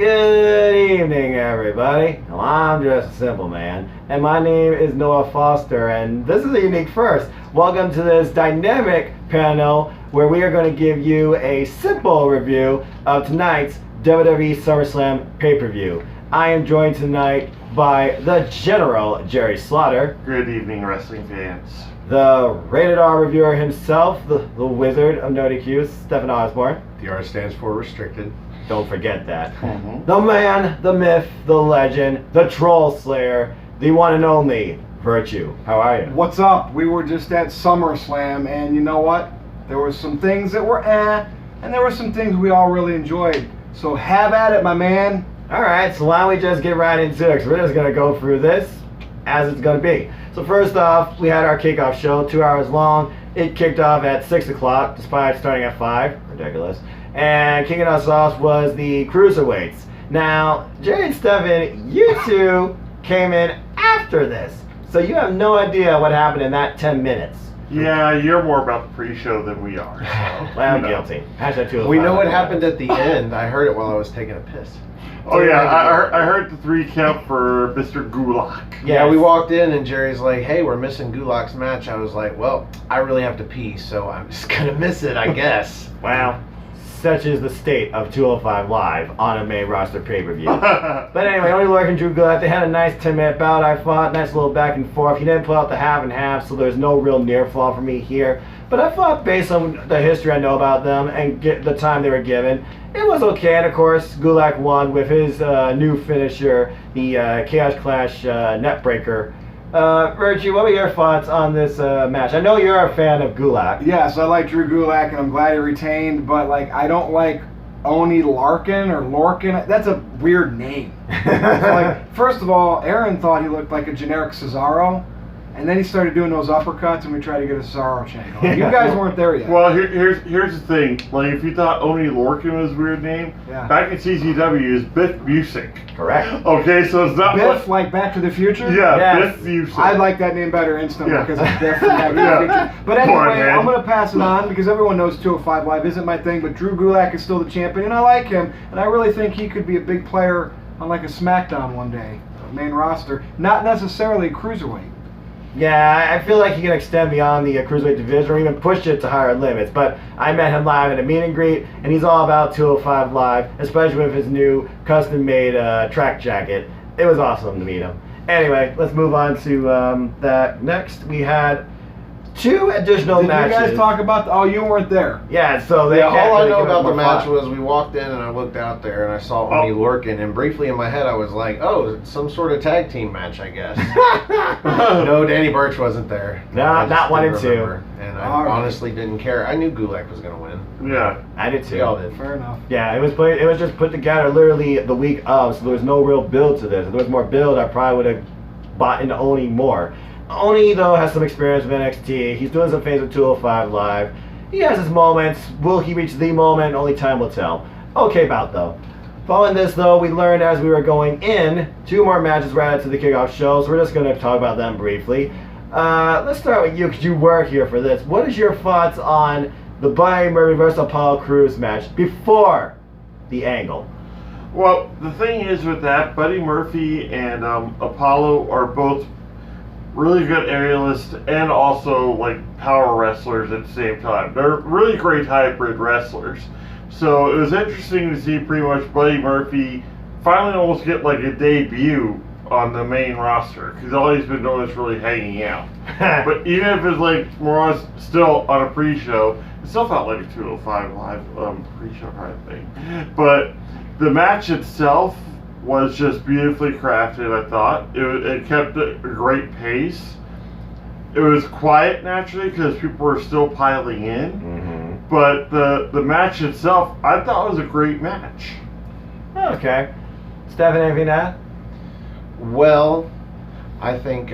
Good evening, everybody. Well, I'm just a simple man, and my name is Noah Foster, and this is a unique first. Welcome to this dynamic panel where we are going to give you a simple review of tonight's WWE SummerSlam pay-per-view. I am joined tonight by the General Jerry Slaughter. Good evening, wrestling fans. The rated R reviewer himself, the wizard of NoDQ, Stefan Osborne. The R stands for restricted. Don't forget that. The man, the myth, the legend, the troll slayer, the one and only Virtue. How are you? What's up? We were just at SummerSlam, and you know what? There were some things that were and there were some things we all really enjoyed. So have at it, my man. Alright, so why don't we just get right into it, because we're just going to go through this as it's going to be. So first off, we had our kickoff show, 2 hours long. It kicked off at 6 o'clock, despite starting at 5. Ridiculous. And kicking us off was the Cruiserweights. Now, Jerry and Stefan, you two came in after this. So you have no idea what happened in that 10 minutes. Yeah, you're more about the pre-show than we are. So, Well, I'm guilty. We know what happened at the end. I heard it while I was taking a piss. Oh yeah, I heard the 3 count for Mr. Gulak. Yeah, we walked in and Jerry's like, hey, we're missing Gulak's match. I was like, well, I really have to pee, so I'm just going to miss it, I guess. Wow. Such is the state of 205 Live on a main roster pay-per-view. But anyway, only Lorcan Drew Gulak, they had a nice 10-minute bout, I thought. Nice little back and forth. He didn't pull out the half and half, so there's no real near fall for me here. But I thought, based on the history I know about them and the time they were given, it was okay. And of course, Gulak won with his new finisher, the Chaos Clash net breaker. Virtue, what were your thoughts on this match? I know you're a fan of Gulak. Yes, I like Drew Gulak, and I'm glad he retained, but I don't like Oni Larkin or Lorcan. That's a weird name. So, first of all, Aaron thought he looked like a generic Cesaro, and then he started doing those uppercuts, and we tried to get a Cesaro chant going. You guys weren't there yet. Well, here's the thing. If you thought Oni Lorcan was a weird name, back in CZW is Biff Busick. Correct. Okay, so it's not Biff, like Back to the Future? Yeah, Yes. Biff Busick. I like that name better instantly because it's Biff from Back to the Future. But Poor anyway, man. I'm going to pass it on because everyone knows 205 Live isn't my thing, but Drew Gulak is still the champion, and I like him, and I really think he could be a big player on a SmackDown one day, main roster, not necessarily a cruiserweight. Yeah, I feel like he can extend beyond the cruiserweight division or even push it to higher limits. But I met him live at a meet and greet, and he's all about 205 Live, especially with his new custom-made track jacket. It was awesome to meet him. Anyway, let's move on to that. Next, we had 2 additional matches. Did you guys talk about oh, you weren't there. Yeah, so they all I know about the more match fun. was we walked in and I looked out there and I saw Oni Lorcan, and briefly in my head I was like, oh, it's some sort of tag team match, I guess. No, Danny Burch wasn't there. No, I just not 1 didn't and 2. remember, and I honestly didn't care. I knew Gulak was going to win. Yeah. I did too. We all did. Fair enough. Yeah, it was just put together literally the week of, so there was no real build to this. If there was more build, I probably would have bought into Oni more. Oni, though, has some experience with NXT. He's doing some things with 205 Live. He has his moments. Will he reach the moment? Only time will tell. Okay bout, though. Following this, though, we learned as we were going in, 2 more matches were added to the kickoff show, so we're just going to talk about them briefly. Let's start with you, because you were here for this. What is your thoughts on the Buddy Murphy vs. Apollo Crews match before the angle? Well, the thing is with that, Buddy Murphy and Apollo are both really good aerialists and also power wrestlers at the same time. They're really great hybrid wrestlers. So it was interesting to see pretty much Buddy Murphy finally almost get a debut on the main roster, because all he's been doing is really hanging out. But even if it's more still on a pre-show, it still felt like a 205 Live pre-show kind of thing. But the match itself was just beautifully crafted, I thought. It kept a great pace. It was quiet, naturally, because people were still piling in. Mm-hmm. But the match itself, I thought was a great match. Okay. Stefan, anything to add? Well, I think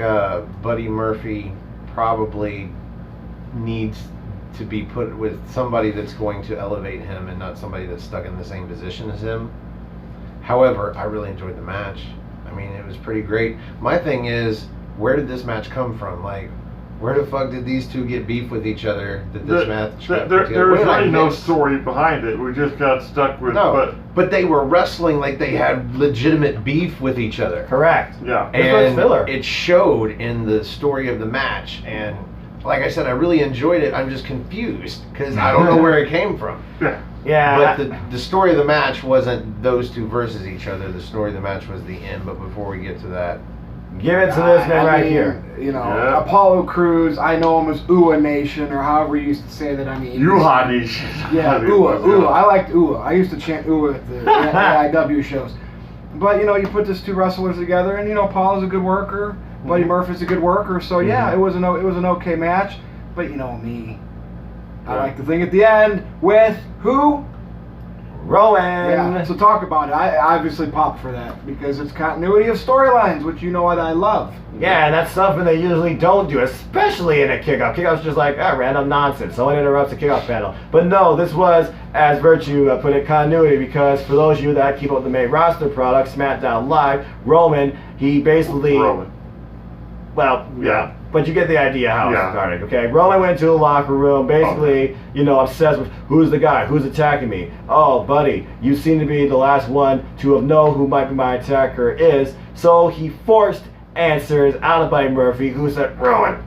Buddy Murphy probably needs to be put with somebody that's going to elevate him and not somebody that's stuck in the same position as him. However, I really enjoyed the match. I mean, it was pretty great. My thing is, where did this match come from? where the fuck did these two get beef with each other that this match got put There together? was What did I really no miss? story behind it. We just got stuck with. No, but they were wrestling like they had legitimate beef with each other. Correct. Yeah. This was And filler. it showed in the story of the match. And like I said, I really enjoyed it. I'm just confused because I don't know where it came from. Yeah. Yeah. But the story of the match wasn't those two versus each other. The story of the match was the end. But before we get to that, Give it to this man right here. You know, Yeah. Apollo Crews. I know him as Ua Nation, or however you used to say that. I mean, Yuha Nation. Yeah, Ua. I liked Ua. I used to chant Ua at the AIW shows. But you know, you put these two wrestlers together, and you know, Apollo's a good worker. Buddy Murphy's a good worker. So yeah, it was an okay match. But you know me, I like the thing at the end with who? Rowan. Yeah, so talk about it. I obviously popped for that because it's continuity of storylines, which you know what I love. Yeah, and that's something they usually don't do, especially in a kickoff. Kickoff's just like, random nonsense. Someone interrupts the kickoff panel. But no, this was, as Virtue put it, continuity, because for those of you that keep up with the main roster product, SmackDown Live, Roman, he basically... Roman. Well, Yeah. but you get the idea how Yeah. it started, okay? Roman went to the locker room, basically, obsessed with who's the guy, who's attacking me. Oh, buddy, you seem to be the last one to have known who might be my attacker is. So he forced answers out of Buddy Murphy, who said, Rowan,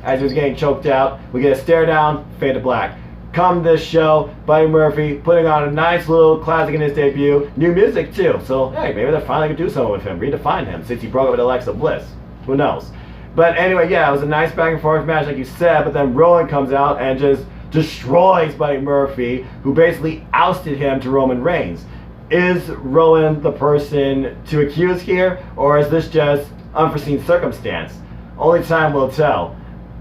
as he was getting choked out. We get a stare down, fade to black. Come this show, Buddy Murphy putting on a nice little classic in his debut. New music, too. So, hey, maybe they're finally going to do something with him, redefine him, since he broke up with Alexa Bliss. Who knows? But anyway, yeah, it was a nice back and forth match, like you said, but then Rowan comes out and just destroys Buddy Murphy, who basically ousted him to Roman Reigns. Is Rowan the person to accuse here, or is this just unforeseen circumstance? Only time will tell.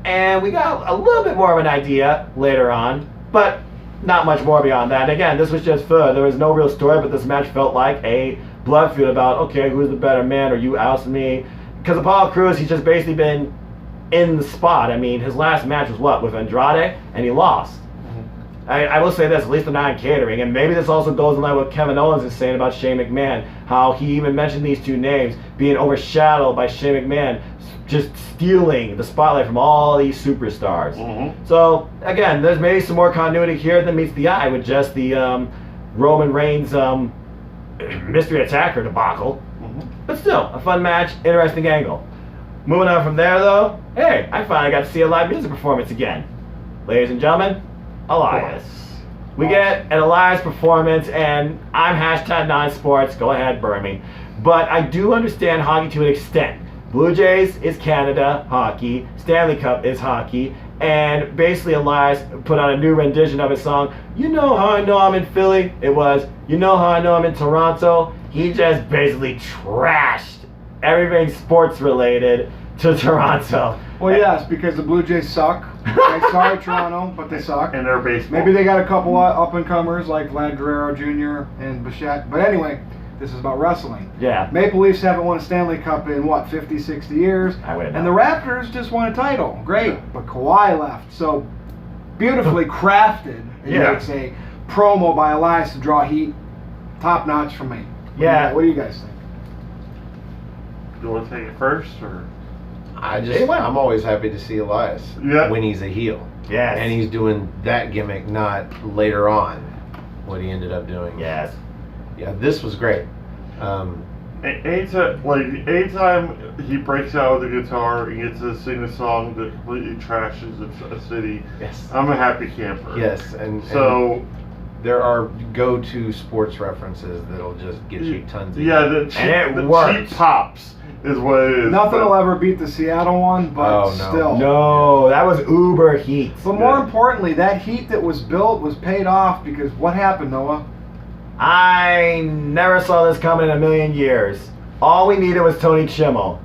And we got a little bit more of an idea later on, but not much more beyond that. Again, this was just fun. There was no real story, but this match felt like a blood feud about, okay, who's the better man, or you oust me? Because Apollo Crews, he's just basically been in the spot. I mean, his last match was what? With Andrade, and he lost. I will say this, at least they're not in catering, and maybe this also goes in line with what Kevin Owens is saying about Shane McMahon, how he even mentioned these two names being overshadowed by Shane McMahon just stealing the spotlight from all these superstars. So, again, there's maybe some more continuity here than meets the eye with just the Roman Reigns mystery attacker debacle. But still, a fun match, interesting angle. Moving on from there, though, hey, I finally got to see a live music performance again. Ladies and gentlemen, Elias. We get an Elias performance, and I'm hashtag non-sports. Go ahead, burn me. But I do understand hockey to an extent. Blue Jays is Canada hockey. Stanley Cup is hockey. And basically Elias put on a new rendition of his song, You Know How I Know I'm in Philly? It was, You Know How I Know I'm in Toronto? He just basically trashed everything sports related to Toronto. Well, yes, because the Blue Jays suck. Like, sorry, Toronto, but they suck. And their baseball. Maybe they got a couple up-and-comers like Vlad Guerrero Jr. and Bichette. But anyway, this is about wrestling. Yeah. Maple Leafs haven't won a Stanley Cup in, 50, 60 years? I wouldn't And know. the Raptors just won a title. Great. But Kawhi left. So, beautifully crafted. Yeah. It's a promo by Elias to draw heat. Top notch for me. Yeah. What do you guys think? You want to take it first, or? I'm always happy to see Elias when he's a heel. Yes. And he's doing that gimmick, not later on what he ended up doing. Yes. Yeah, this was great. Anytime he breaks out with the guitar and gets to sing a song that completely trashes a city, Yes. I'm a happy camper. Yes, and So, there are go-to sports references that'll just get you tons of the cheap pops is what it is. Nothing but- will ever beat the Seattle one, but Oh, no. still. No, that was uber heat. But more importantly, that heat that was built was paid off because what happened, Noah? I never saw this coming in a million years. All we needed was Tony Chimmel.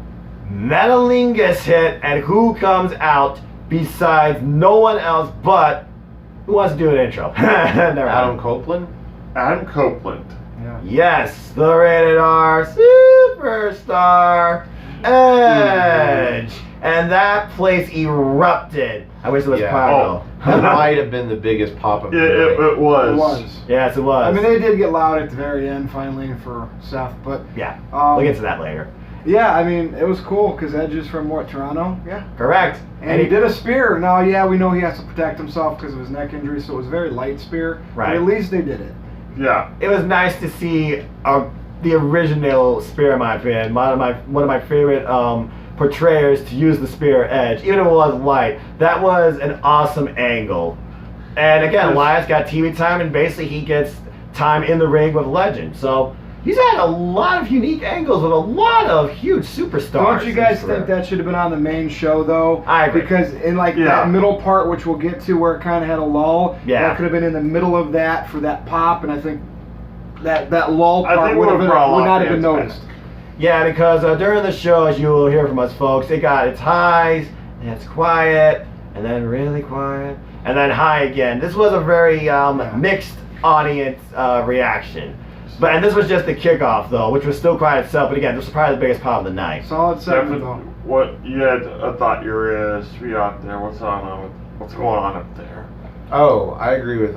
Metalingus hit, and who comes out besides no one else but, who wants to do an intro? Never Adam mind. Copeland? Adam Copeland. Yeah. Yes, the rated R superstar Edge. And that place erupted. I wish it was Yeah. pyro. That might have been the biggest pop of the night. It was. It was. Yes, it was. I mean, they did get loud at the very end, finally, for Seth, but yeah, we'll get to that later. Yeah, I mean, it was cool because Edge is from Toronto? Yeah. Correct. And he did a spear. Now, yeah, we know he has to protect himself because of his neck injury, so it was a very light spear. Right. But at least they did it. Yeah. It was nice to see the original spear, in my opinion. One of my favorite portrayers to use the spear Edge, even if it was light. That was an awesome angle. And again, Elias got TV time, and basically he gets time in the ring with Legend. So he's had a lot of unique angles with a lot of huge superstars. Don't you guys think that should have been on the main show, though? I agree. Because in that middle part, which we'll get to, where it kind of had a lull, that could have been in the middle of that for that pop, and I think that lull part would not have been noticed. Yeah, because during the show, as you will hear from us folks, it got its highs, and it's quiet, and then really quiet, and then high again. This was a very mixed audience reaction. And this was just the kickoff, though, which was still quiet itself. But again, this was probably the biggest pop of the night. Solid segment, though. What you had a thought you were gonna be out there? What's going on up there? Oh, I agree with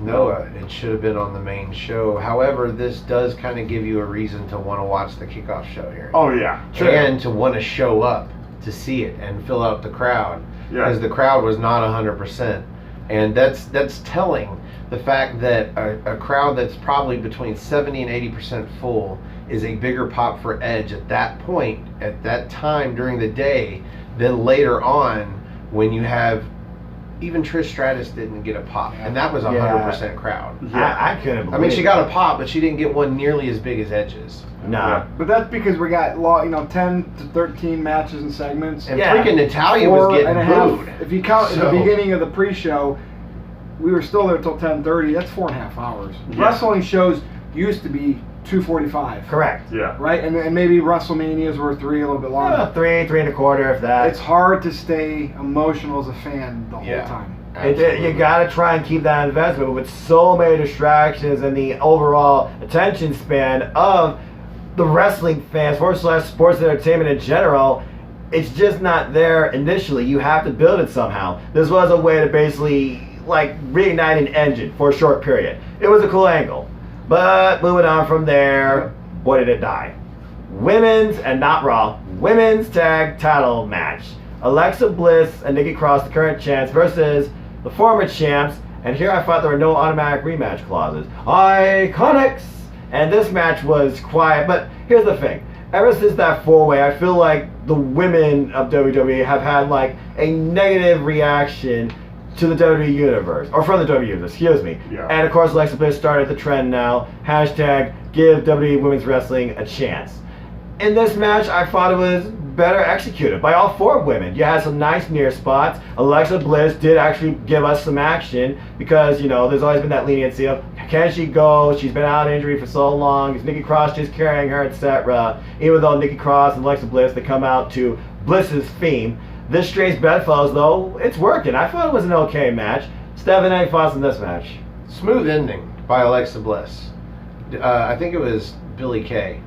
Noah. It should have been on the main show. However, this does kind of give you a reason to want to watch the kickoff show here. Oh yeah, true. And to want to show up to see it and fill out the crowd, because the crowd was not 100%, and that's telling. The fact that a crowd that's probably between 70 and 80% full is a bigger pop for Edge at that point, at that time during the day, than later on when you have even Trish Stratus didn't get a pop, and that was 100% crowd. Yeah, I couldn't believe I mean, she got a pop, but she didn't get one nearly as big as Edge's. No. But that's because we got 10 to 13 matches and segments. And freaking Natalia was getting booed. If you count at the beginning of the pre-show, we were still there till 10:30. That's 4.5 hours. Yeah. Wrestling shows used to be 2:45. Correct. Yeah. Right, and maybe WrestleManias were 3, a little bit longer. 3 3.25, if that. It's hard to stay emotional as a fan the whole time. You gotta try and keep that investment, but with so many distractions and the overall attention span of the wrestling fans, sports entertainment in general, it's just not there initially. You have to build it somehow. This was a way to basically reignite an engine for a short period. It was a cool angle. But moving on from there, boy did it die. Women's, and not Raw, women's tag title match. Alexa Bliss and Nikki Cross, the current champs, versus the former champs. And here I thought there were no automatic rematch clauses. Iconics! And this match was quiet, but here's the thing. Ever since that 4-way, I feel like the women of WWE have had a negative reaction to the WWE universe, or from the WWE universe, excuse me. Yeah. And of course, Alexa Bliss started the trend now. Hashtag give WWE Women's Wrestling a chance. In this match, I thought it was better executed by all 4 women. You had some nice near spots. Alexa Bliss did actually give us some action because, there's always been that leniency of, can she go? She's been out of injury for so long. Is Nikki Cross just carrying her, etc.? Even though Nikki Cross and Alexa Bliss, they come out to Bliss's theme. This Strange Bedfellows, though, it's working. I thought it was an okay match. Stefan, any thoughts on this match? Smooth ending by Alexa Bliss. I think it was Billie Kay.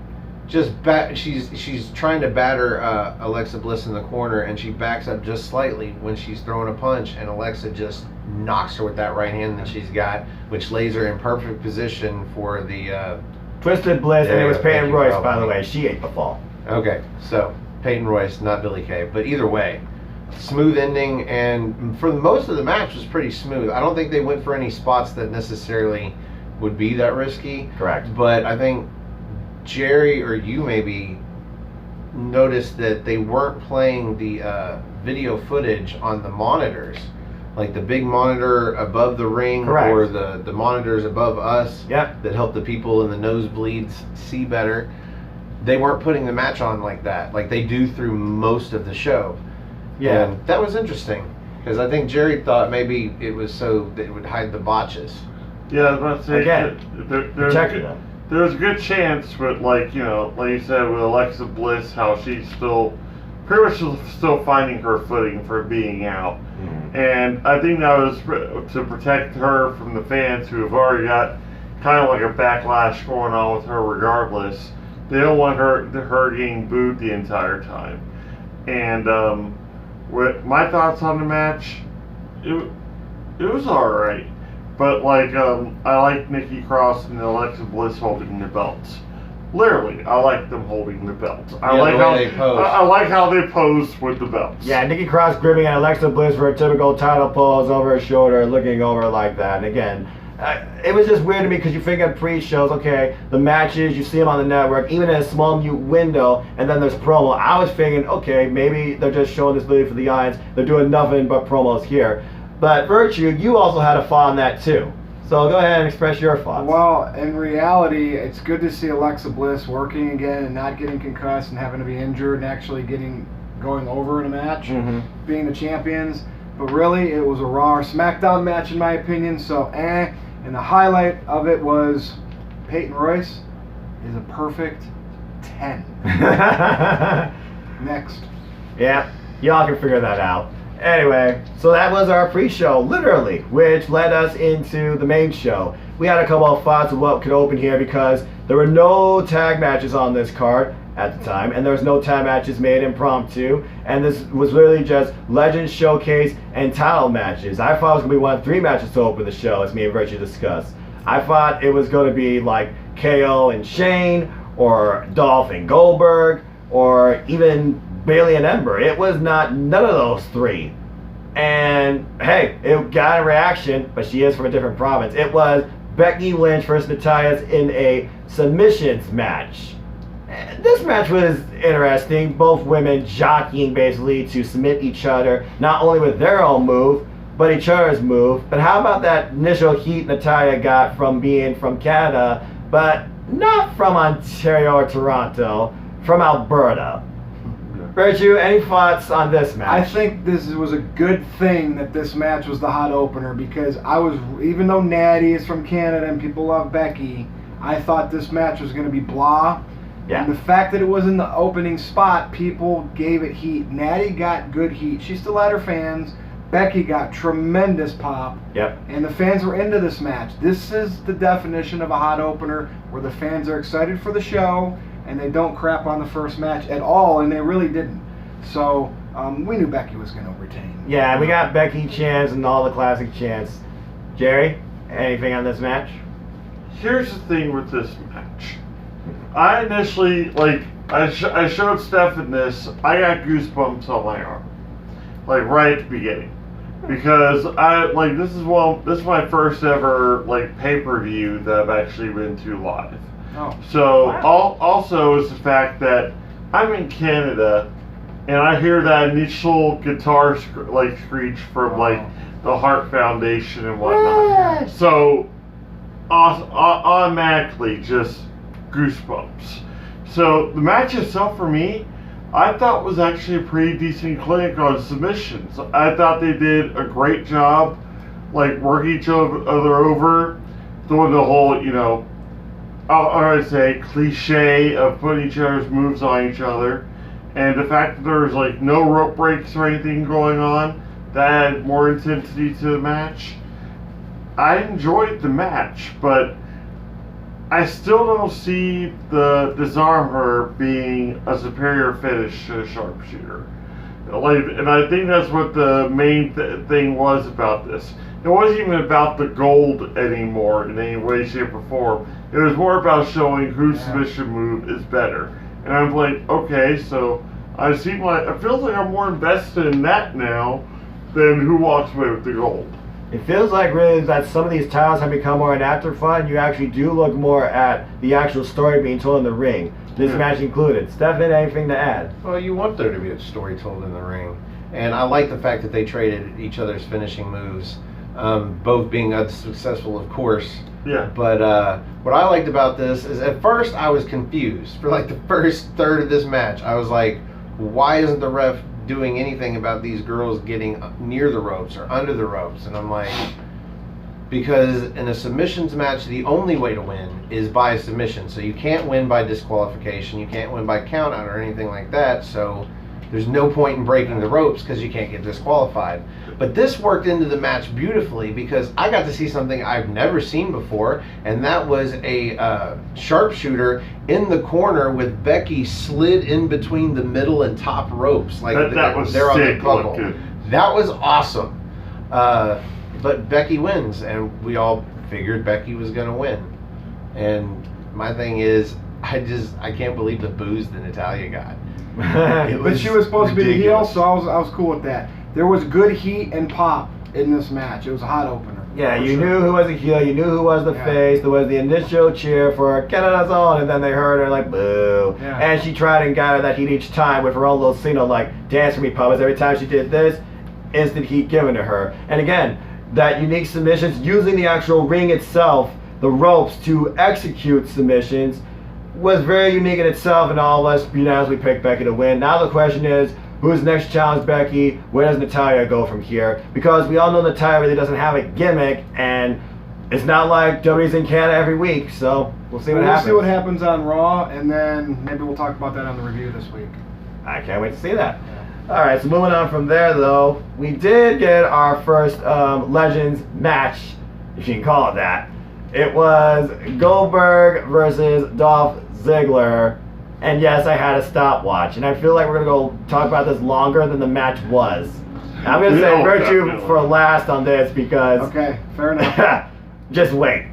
She's trying to batter Alexa Bliss in the corner, and she backs up just slightly when she's throwing a punch, and Alexa just knocks her with that right hand that she's got, which lays her in perfect position for the Twisted Bliss, and it was Peyton Royce, by the way. She ate the fall. Okay, so Peyton Royce, not Billie Kay, but either way, smooth ending, and for most of the match was pretty smooth. I don't think they went for any spots that necessarily would be that risky. Correct. But I think Jerry or you maybe noticed that they weren't playing the video footage on the monitors, like the big monitor above the ring. Correct. Or the monitors above us. Yep. That help the people in the nosebleeds see better. They weren't putting the match on like that, like they do through most of the show. Yeah. And that was interesting, because I think Jerry thought maybe it was so that it would hide the botches. Yeah, I was about to say, Again, there's a good chance, but like you said with Alexa Bliss, how she's still pretty much still finding her footing for being out. Mm-hmm. And I think that was to protect her from the fans who have already got kind of like a backlash going on with her regardless. They don't want her getting booed the entire time. And with my thoughts on the match, it was alright. But I like Nikki Cross and Alexa Bliss holding the belts. Literally, I like them holding the belts. I Yeah, like the way how they pose. I like how they pose with the belts. Yeah, Nikki Cross gripping at Alexa Bliss for a typical title pose over her shoulder, looking over like that. And again, it was just weird to me because you think of pre-shows, okay, the matches, you see them on the network, even in a small mute window, and then there's promo. I was thinking, okay, maybe they're just showing this ability for the audience. They're doing nothing but promos here. But Virtue, you also had a thought on that too. So go ahead and express your thoughts. Well, in reality, it's good to see Alexa Bliss working again and not getting concussed and having to be injured and actually going over in a match, being the champions. But really, it was a Raw or SmackDown match in my opinion, so And the highlight of it was Peyton Royce is a perfect 10. Next. Yeah, y'all can figure that out. Anyway, so that was our pre-show, literally, which led us into the main show. We had a couple of thoughts of what could open here because there were no tag matches on this card at the time, and there was no tag matches made impromptu, and this was literally just Legends Showcase and title matches. I thought it was going to be one of 3 matches to open the show, as me and Virtue discussed. I thought it was going to be like KO and Shane, or Dolph and Goldberg, or even Bayley and Ember. It was none of those 3. And hey, it got a reaction, but she is from a different province. It was Becky Lynch versus Natalya in a submissions match. This match was interesting. Both women jockeying basically to submit each other, not only with their own move, but each other's move. But how about that initial heat Natalya got from being from Canada, but not from Ontario or Toronto, from Alberta? Virtue, any thoughts on this match? I think this was a good thing that this match was the hot opener because even though Natty is from Canada and people love Becky, I thought this match was going to be blah. Yeah. And the fact that it was in the opening spot, people gave it heat. Natty got good heat. She still had her fans. Becky got tremendous pop. Yep. And the fans were into this match. This is the definition of a hot opener where the fans are excited for the show and they don't crap on the first match at all, and they really didn't. So we knew Becky was going to retain. Yeah, we got Becky chants and all the classic chants. Jerry, anything on this match? Here's the thing with this match. I initially, I showed Stefan this, I got goosebumps on my arm. Right at the beginning. Because this is my first ever, pay-per-view that I've actually been to live. Oh. So, Wow. also is the fact that I'm in Canada, and I hear that initial guitar screech from, the Heart Foundation and whatnot. What? So, automatically, just goosebumps. So the match itself for me, I thought was actually a pretty decent clinic on submissions. I thought they did a great job, working each other over, doing the whole, I would say cliche of putting each other's moves on each other, and the fact that there was no rope breaks or anything going on, that added more intensity to the match. I enjoyed the match, but I still don't see the disarm her being a superior finish to a sharpshooter. And I think that's what the main thing was about this. It wasn't even about the gold anymore in any way, shape, or form. It was more about showing whose submission move is better. And I'm like, okay, so I feel like I'm more invested in that now than who walks away with the gold. It feels like really that some of these titles have become more an afterthought, and you actually do look more at the actual story being told in the ring. This match included. Stefan, anything to add? Well, you want there to be a story told in the ring. And I like the fact that they traded each other's finishing moves, both being unsuccessful, of course. Yeah. But what I liked about this is at first I was confused. For the first third of this match, I was like, why isn't the ref doing anything about these girls getting near the ropes or under the ropes? And I'm like, because in a submissions match, the only way to win is by submission. So you can't win by disqualification, you can't win by count out or anything like that. So there's no point in breaking the ropes because you can't get disqualified. But this worked into the match beautifully because I got to see something I've never seen before, and that was a sharpshooter in the corner with Becky slid in between the middle and top ropes. That was they're on the sick bubble. looking. That was awesome. But Becky wins, and we all figured Becky was going to win. And my thing is, I can't believe the boos that Natalya got. But she was supposed to be the heel, ridiculous. so I was cool with that. There was good heat and pop in this match. It was a hot opener. Yeah, for you sure. knew who was a heel, you knew who was the Yeah. face. There was the initial cheer for Canada's on, and then they heard her like boo. Yeah. And she tried and got her that heat each time with her own little signal like dance for me, puppets. Every time she did this, instant heat given to her. And again, that unique submissions using the actual ring itself, the ropes to execute submissions, was very unique in itself, and all of us unanimously picked Becky to win. Now the question is, who's next to challenge Becky? Where does Natalya go from here? Because we all know Natalya really doesn't have a gimmick, and it's not like WWE's in Canada every week, so we'll see what We'll happens. see what happens on Raw, and then maybe we'll talk about that on the review this week. I can't wait to see that. Alright, so moving on from there though, we did get our first Legends match, if you can call it that. It was Goldberg versus Dolph Ziggler. And yes, I had a stopwatch. And I feel like we're going to go talk about this longer than the match was. I'm going to say Oh, Virtue definitely. for last on this because... Okay, fair enough. just wait.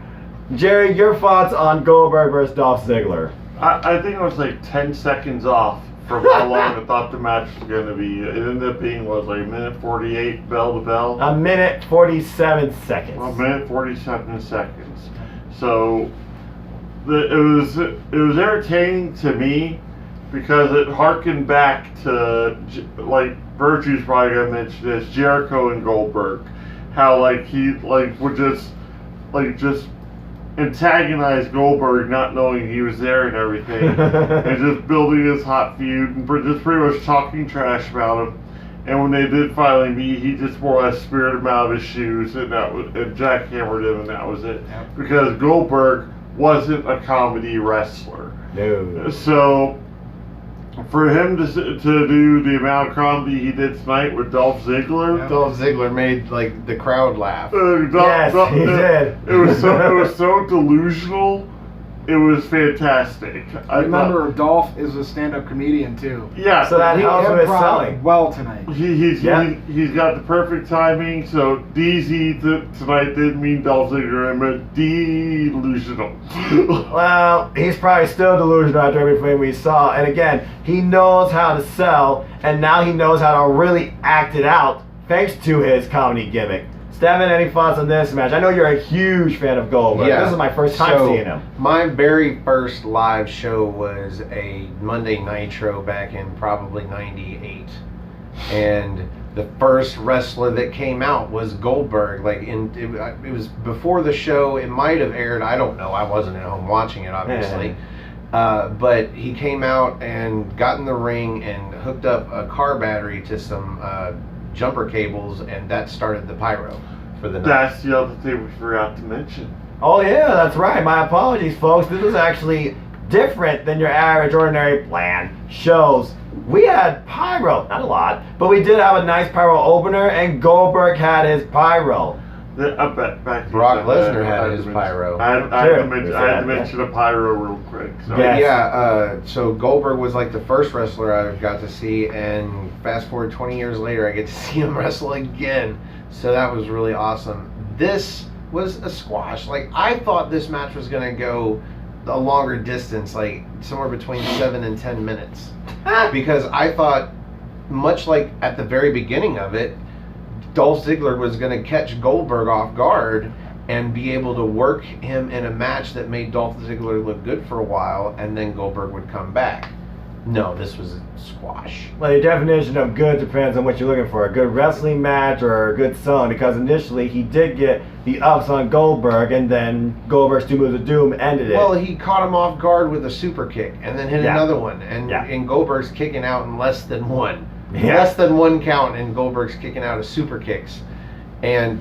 Jerry, your thoughts on Goldberg versus Dolph Ziggler? I think it was like 10 seconds off from how long I thought the match was going to be. It ended up being, what, like a minute 48 bell to bell? A minute 47 seconds. A minute 47 seconds. So it was entertaining to me because it harkened back to, like, Virtue's probably going to mention this, Jericho and Goldberg. How, like, he, like, would just antagonize Goldberg not knowing he was there and everything. And just building this hot feud and just pretty much talking trash about him. And when they did finally meet, he just more or less speared him out of his shoes and jackhammered him, and that was it. Yep. Because Goldberg wasn't a comedy wrestler. No. So, for him to do the amount of comedy he did tonight with Dolph Ziggler, Yep. Dolph Ziggler made like the crowd laugh. Yes, he did. It was so delusional. It was fantastic. Remember, Dolph is a stand-up comedian too. Yeah. So that He helps with his improv selling. well tonight. He's got the perfect timing. So DZ tonight didn't mean Dolph Ziggler, it meant delusional. Well, he's probably still delusional after everything we saw. And again, he knows how to sell, and now he knows how to really act it out thanks to his comedy gimmick. Stefan, any thoughts on this match? I know you're a huge fan of Goldberg. Yeah. This is my first time So, seeing him. My very first live show was a Monday Nitro back in probably '98, and the first wrestler that came out was Goldberg. Like it was before the show. It might have aired. I don't know. I wasn't at home watching it, obviously. But he came out and got in the ring and hooked up a car battery to some jumper cables, and that started the pyro for the night. That's the other thing we forgot to mention. Oh yeah, that's right. My apologies, folks. This was actually different than your average, ordinary, bland shows. We had pyro, not a lot, but we did have a nice pyro opener, and Goldberg had his pyro. Back to Brock you, Lesnar I had to his mention- pyro. I had to mention a pyro real quick. So. Yes. Yeah, so Goldberg was like the first wrestler I got to see, and fast forward 20 years later, I get to see him wrestle again. So that was really awesome. This was a squash. Like, I thought this match was going to go a longer distance, like somewhere between 7 and 10 minutes. Because I thought, much like at the very beginning of it, Dolph Ziggler was going to catch Goldberg off guard and be able to work him in a match that made Dolph Ziggler look good for a while, and then Goldberg would come back. No, this was a squash. Well, your definition of good depends on what you're looking for. A good wrestling match or a good selling, because initially he did get the ups on Goldberg, and then Goldberg's 2 moves of doom ended it. Well, he caught him off guard with a super kick and then hit Yeah. another one. And, Yeah. and Goldberg's kicking out in less than one. Yeah. Less than one count, and Goldberg's kicking out of super kicks. And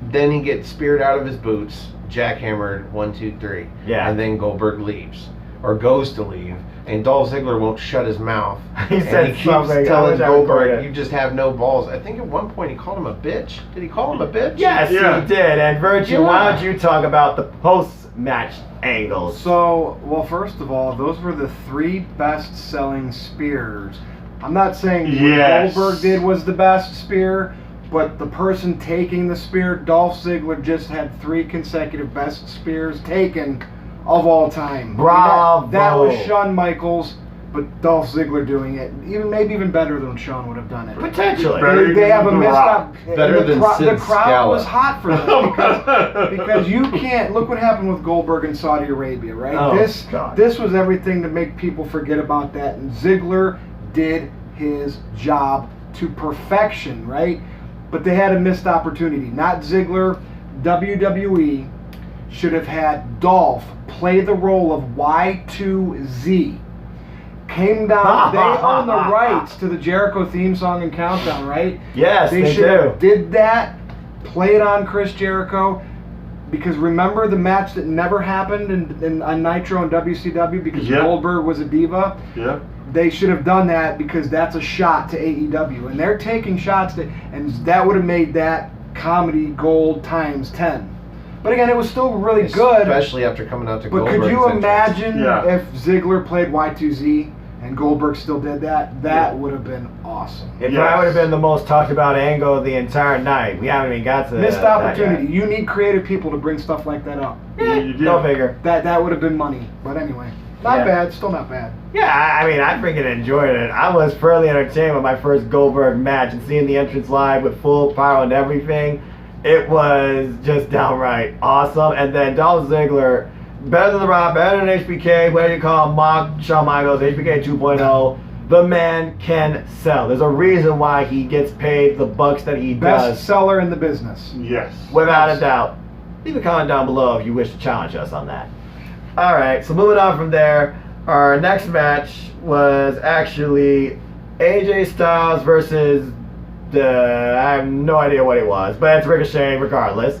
then he gets speared out of his boots, jackhammered 1, 2, 3. Yeah. And then Goldberg leaves, or goes to leave. And Dolph Ziggler won't shut his mouth. He said and he keeps something. I telling wish I Goldberg, recorded it. "You just have no balls." I think at one point he called him a bitch. Did he call him a bitch? Yes, Yeah. he did. And Virtue, Yeah. why don't you talk about the post-match angles? So, well, first of all, those were the 3 best-selling spears. I'm not saying Yes. what Goldberg did was the best spear, but the person taking the spear, Dolph Ziggler, just had 3 consecutive best spears taken of all time. Bravo. That was Shawn Michaels, but Dolph Ziggler doing it, maybe even better than Shawn would have done it. Potentially. They have a The missed Rock. up. Better than Sid the crowd Scala. was hot for them because you can't look what happened with Goldberg in Saudi Arabia, right? Oh, this God. this was everything to make people forget about that, and Ziggler did his job to perfection, right? But they had a missed opportunity. Not Ziggler. WWE should have had Dolph play the role of Y2Z. Came down. They own the rights to the Jericho theme song and countdown, right? Yes, they should have do. did that. Played on Chris Jericho. Because remember the match that never happened on Nitro and WCW because Yep. Goldberg was a diva? Yeah. They should have done that because that's a shot to AEW. And they're taking shots, and that would have made that comedy gold times 10. But again, it was still really good. Especially after coming out to But Goldberg's could you entrance. imagine Yeah. if Ziggler played Y2Z and Goldberg still did that? That would have been awesome. It Yes. probably would have been the most talked about angle of the entire night. We haven't even got to Missed that opportunity. yet. You need creative people to bring stuff like that up. You do. Go figure. That would have been money. But anyway, not Yeah. bad. Still not bad. Yeah, I mean, I freaking enjoyed it. I was thoroughly entertained with my first Goldberg match and seeing the entrance live with full pyro and everything. It was just downright awesome. And then Dolph Ziggler, better than The Rock, better than HBK, whatever you call him, Shawn Michaels, HBK 2.0. The man can sell. There's a reason why he gets paid the bucks that he Best does, seller in the business. Yes. without a doubt. Leave a comment down below if you wish to challenge us on that. All right, so moving on from there, our next match was actually AJ Styles versus I have no idea what it was, but it's Ricochet regardless.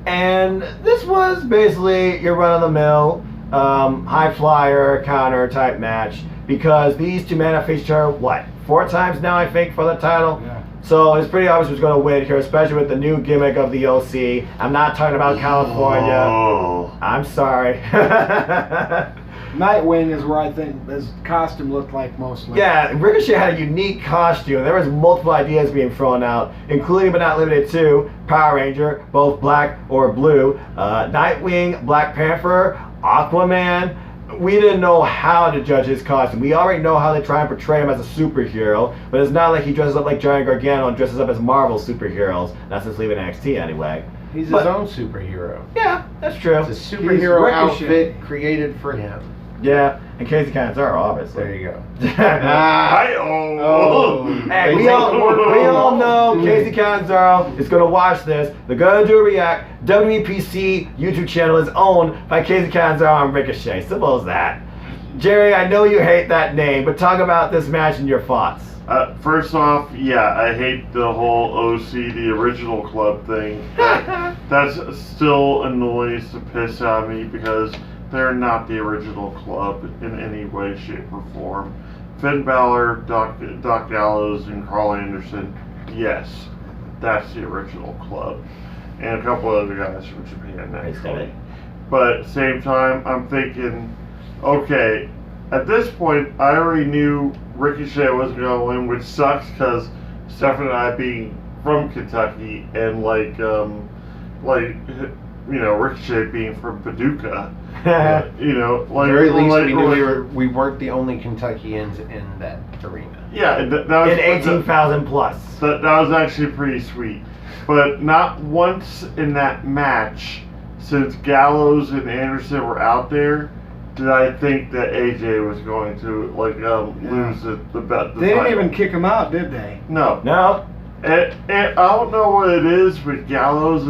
And this was basically your run-of-the-mill high flyer counter type match because these two men have faced each other, what, 4 times now, I think, for the title? Yeah. So it's pretty obvious who's going to win here, especially with the new gimmick of the OC. I'm not talking about California. Oh. I'm sorry. Nightwing is where I think his costume looked like mostly. Yeah, Ricochet had a unique costume. There was multiple ideas being thrown out, including but not limited to Power Ranger, both black or blue, Nightwing, Black Panther, Aquaman. We didn't know how to judge his costume. We already know how they try and portray him as a superhero, but it's not like he dresses up like Johnny Gargano and dresses up as Marvel superheroes. Not since leaving NXT anyway. He's his But- own superhero. Yeah, that's true. It's a superhero Ricochet. outfit created for him. Yeah, and Casey Canzaro, obviously. There you go. Oh. Hey, we all know Casey Canzaro is going to watch this. They're going to do a react. WEPC YouTube channel is owned by Casey Canzaro and Ricochet. Simple as that. Jerry, I know you hate that name, but talk about this match and your thoughts. First off, yeah, I hate the whole OC, the original club thing. That's still annoys the piss out of me because they're not the original club in any way, shape, or form. Finn Balor, Doc Gallows, and Carl Anderson, yes, that's the original club. And a couple other guys from Japan, actually. But at the same time, I'm thinking, okay, at this point, I already knew Ricochet wasn't going to win, which sucks because Stefan and I being from Kentucky and Ricochet being from Paducah, Very least we knew we weren't the only Kentuckians in that arena. Yeah, that was In 18,000 plus. That was actually pretty sweet. But not once in that match, since Gallows and Anderson were out there, did I think that AJ was going to lose the bet. They didn't even kick him out, did they? No. No? And I don't know what it is, but Gallows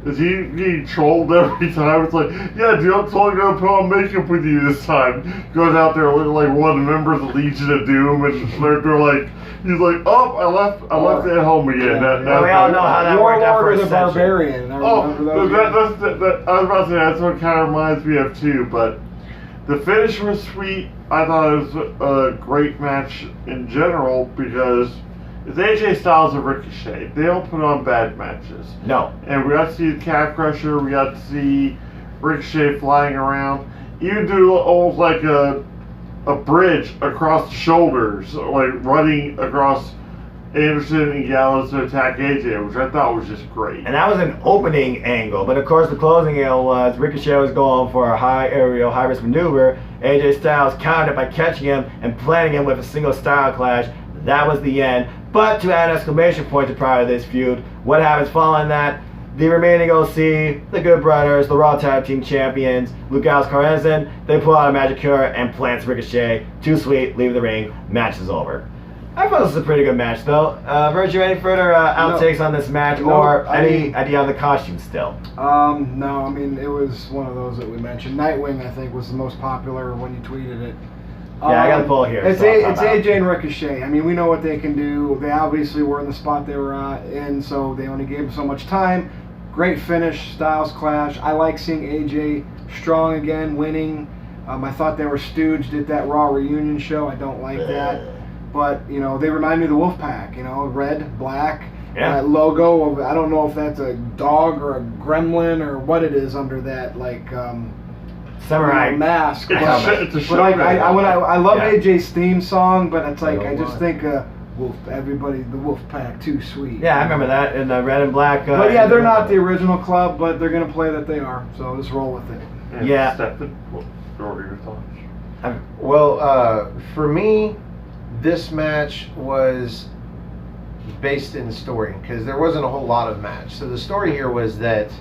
is he getting trolled every time? It's like, yeah, dude, I'm totally gonna put on makeup with you this time. Goes out there looking like one of the members of Legion of Doom, and they're like, he's like, oh, I left at home again. Yeah. We all know how that worked out for Warlord a the session. Barbarian. I Oh, remember those. that, I was about to say, that's what kind of reminds me of too, but the finish was sweet. I thought it was a great match in general because it's AJ Styles and Ricochet. They don't put on bad matches. No. And we got to see the calf crusher, we got to see Ricochet flying around. Even do almost like a bridge across the shoulders, like running across Anderson and Gallows to attack AJ, which I thought was just great. And that was an opening angle, but of course the closing angle was Ricochet was going for a high aerial, high risk maneuver. AJ Styles countered it by catching him and planting him with a single style clash. That was the end. But to add an exclamation point to prior to this feud, what happens following that? The remaining OC, the Good Brothers, the Raw Tag Team Champions, Luke Gallows, Carl, they pull out a Magic Cure and plants Ricochet. Too sweet, leave the ring, match is over. I thought this was a pretty good match though. Virgil, any further outtakes on this match or any idea on the costume still? No, I mean, it was one of those that we mentioned. Nightwing, I think, was the most popular when you tweeted it. Yeah, I got a pull here. It's AJ and Ricochet. I mean, we know what they can do. They obviously were in the spot they were in, so they only gave them so much time. Great finish, Styles clash. I like seeing AJ strong again, winning. I thought they were stooged at that Raw reunion show. I don't like that. But, you know, they remind me of the Wolfpack, you know, red, black. Yeah. That logo of, I don't know if that's a dog or a gremlin or what it is under that, like, samurai mask. It's a But like, I love Yeah. AJ's theme song, but it's like, You know I just what? think, everybody, the Wolfpack, too sweet. Yeah, I remember that in the red and black. But yeah, they're not the original club, but they're going to play that they are. So just roll with it. And Yeah. Stefan, what are your thoughts? Well, for me, this match was based in the story because there wasn't a whole lot of match. So the story here was that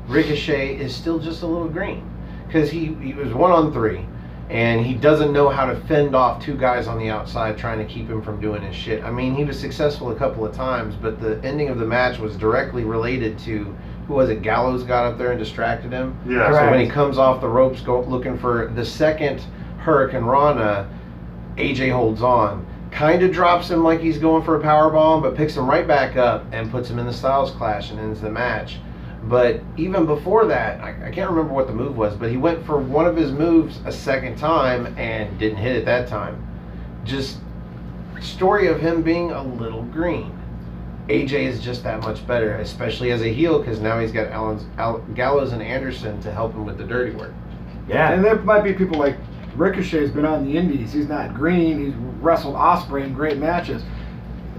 Ricochet is still just a little green because he was 1-on-3 and he doesn't know how to fend off two guys on the outside trying to keep him from doing his shit. I mean, he was successful a couple of times, but the ending of the match was directly related to, who was it, Gallows got up there and distracted him? Yeah. So when he comes off the ropes looking for the second Hurricane Rana, AJ holds on, kind of drops him like he's going for a powerbomb, but picks him right back up and puts him in the Styles Clash and ends the match. But even before that, I can't remember what the move was, but he went for one of his moves a second time and didn't hit it that time. Just story of him being a little green. AJ is just that much better, especially as a heel, because now he's got Gallows and Anderson to help him with the dirty work. Yeah. And there might be people like Ricochet's been on the indies. He's not green. He's wrestled Ospreay in great matches.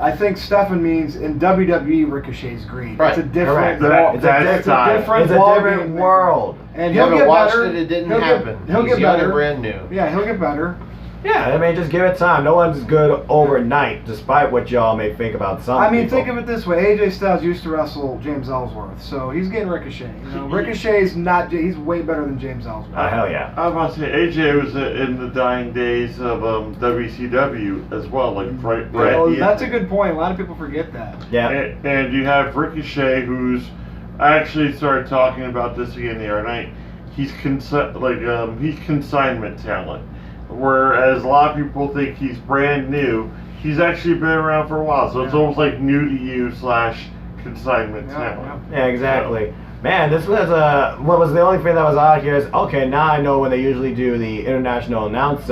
I think Stefan means in WWE Ricochet's green. Right. It's a different Correct. it's That's a different It's a ball different game. world. And You he'll haven't get watched better. it didn't He'll happen. He'll He's get young better. and brand new. Yeah, he'll get better. Yeah, I mean, just give it time. No one's good overnight, despite what y'all may think about some I mean, people. think of it this way: AJ Styles used to wrestle James Ellsworth, so he's getting Ricochet. You know, Ricochet's not. He's way better than James Ellsworth. Hell yeah. I was about to say AJ was in the dying days of WCW as well, like right at Well, the that's a end. good point. A lot of people forget that. Yeah. And you have Ricochet, who's I actually started talking about this again the other night. He's he's consignment talent, whereas a lot of people think he's brand new. He's actually been around for a while, so it's almost like new to you / consignment talent. Yeah, exactly. Man, this was what was the only thing that was odd here is, okay, now I know when they usually do the international announce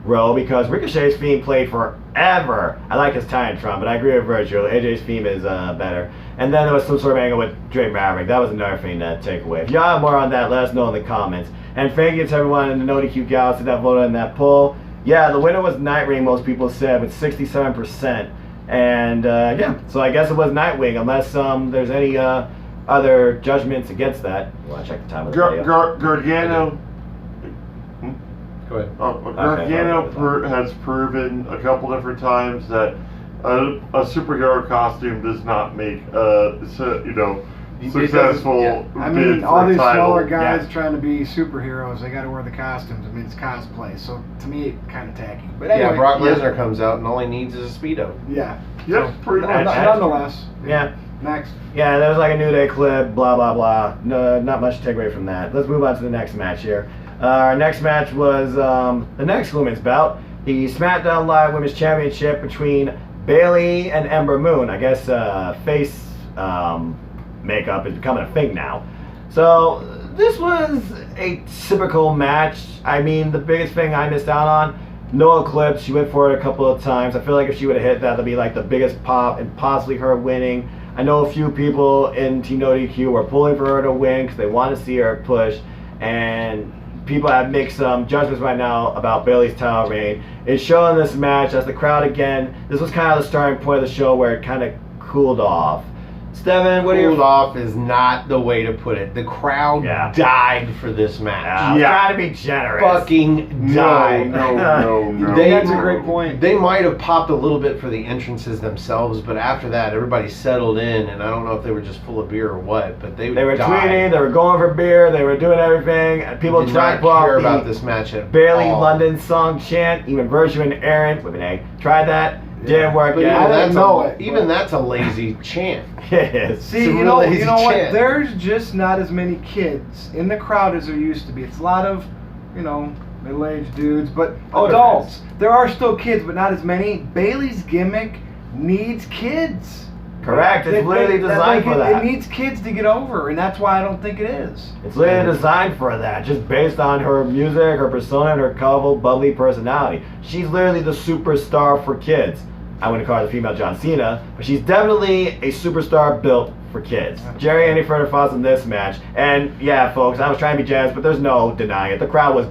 row, because Ricochet's theme played forever. I like his Titantron, but I agree with Virgil. AJ's theme is better. And then there was some sort of angle with Drake Maverick. That was another thing to take away. If y'all have more on that, let us know in the comments. And thank you to everyone in the NoDQ Galaxy that voted in that poll. Yeah, the winner was Nightwing, most people said, with 67%. And yeah, so I guess it was Nightwing, unless there's any other judgments against that. You want to check the time of the video? Gargano. Go ahead. Gargano has proven a couple different times that a superhero costume does not make successful. Yeah. I bid mean, for all a these title. smaller guys Yeah. trying to be superheroes, they got to wear the costumes. I mean, it's cosplay. So to me, it kind of tacky. But anyway, Yeah, Brock Lesnar comes out and all he needs is a Speedo. Yeah. Yep, pretty much. Nonetheless. Yeah. Next. Yeah, there was like a New Day clip, blah, blah, blah. No, not much to take away from that. Let's move on to the next match here. Our next match was the next women's bout, the SmackDown Live Women's Championship between Bayley and Ember Moon. I guess face makeup is becoming a thing now. So this was a typical match. I mean, the biggest thing I missed out on, no eclipse. She went for it a couple of times. I feel like if she would have hit that, that'd be like the biggest pop and possibly her winning. I know a few people in Team NoDQ were pulling for her to win because they want to see her push, and people have mixed judgments right now about Bayley's title reign, is showing this match as the crowd again. This was kind of the starting point of the show where it kind of cooled off. Stefan, what are your Cooled off is not the way to put it. The crowd died for this match. I'm trying to be generous. Fucking died. No. That's a great point. They might have popped a little bit for the entrances themselves, but after that, everybody settled in, and I don't know if they were just full of beer or what, but they were died. tweeting, they were going for beer, they were doing everything, and people Did tried not to pull care off about the this match at Bayley all. London song chant. Even Virtue and Aaron with an A tried that. Didn't work But out. I didn't know it. Even that's a lazy chant. Yes. See, It's a you real know lazy what? chant. There's just not as many kids in the crowd as there used to be. It's a lot of, middle-aged dudes, but Older adults. There are still kids, but not as many. Bayley's gimmick needs kids. Correct. It's literally designed for that. It needs kids to get over, and that's why I don't think it is. It's literally designed for that, just based on her music, her persona, and her colorful, bubbly personality. She's literally the superstar for kids. I wouldn't call her the female John Cena, but she's definitely a superstar built for kids. Jerry, any further thoughts on this match? And yeah, folks, I was trying to be generous, but there's no denying it. The crowd was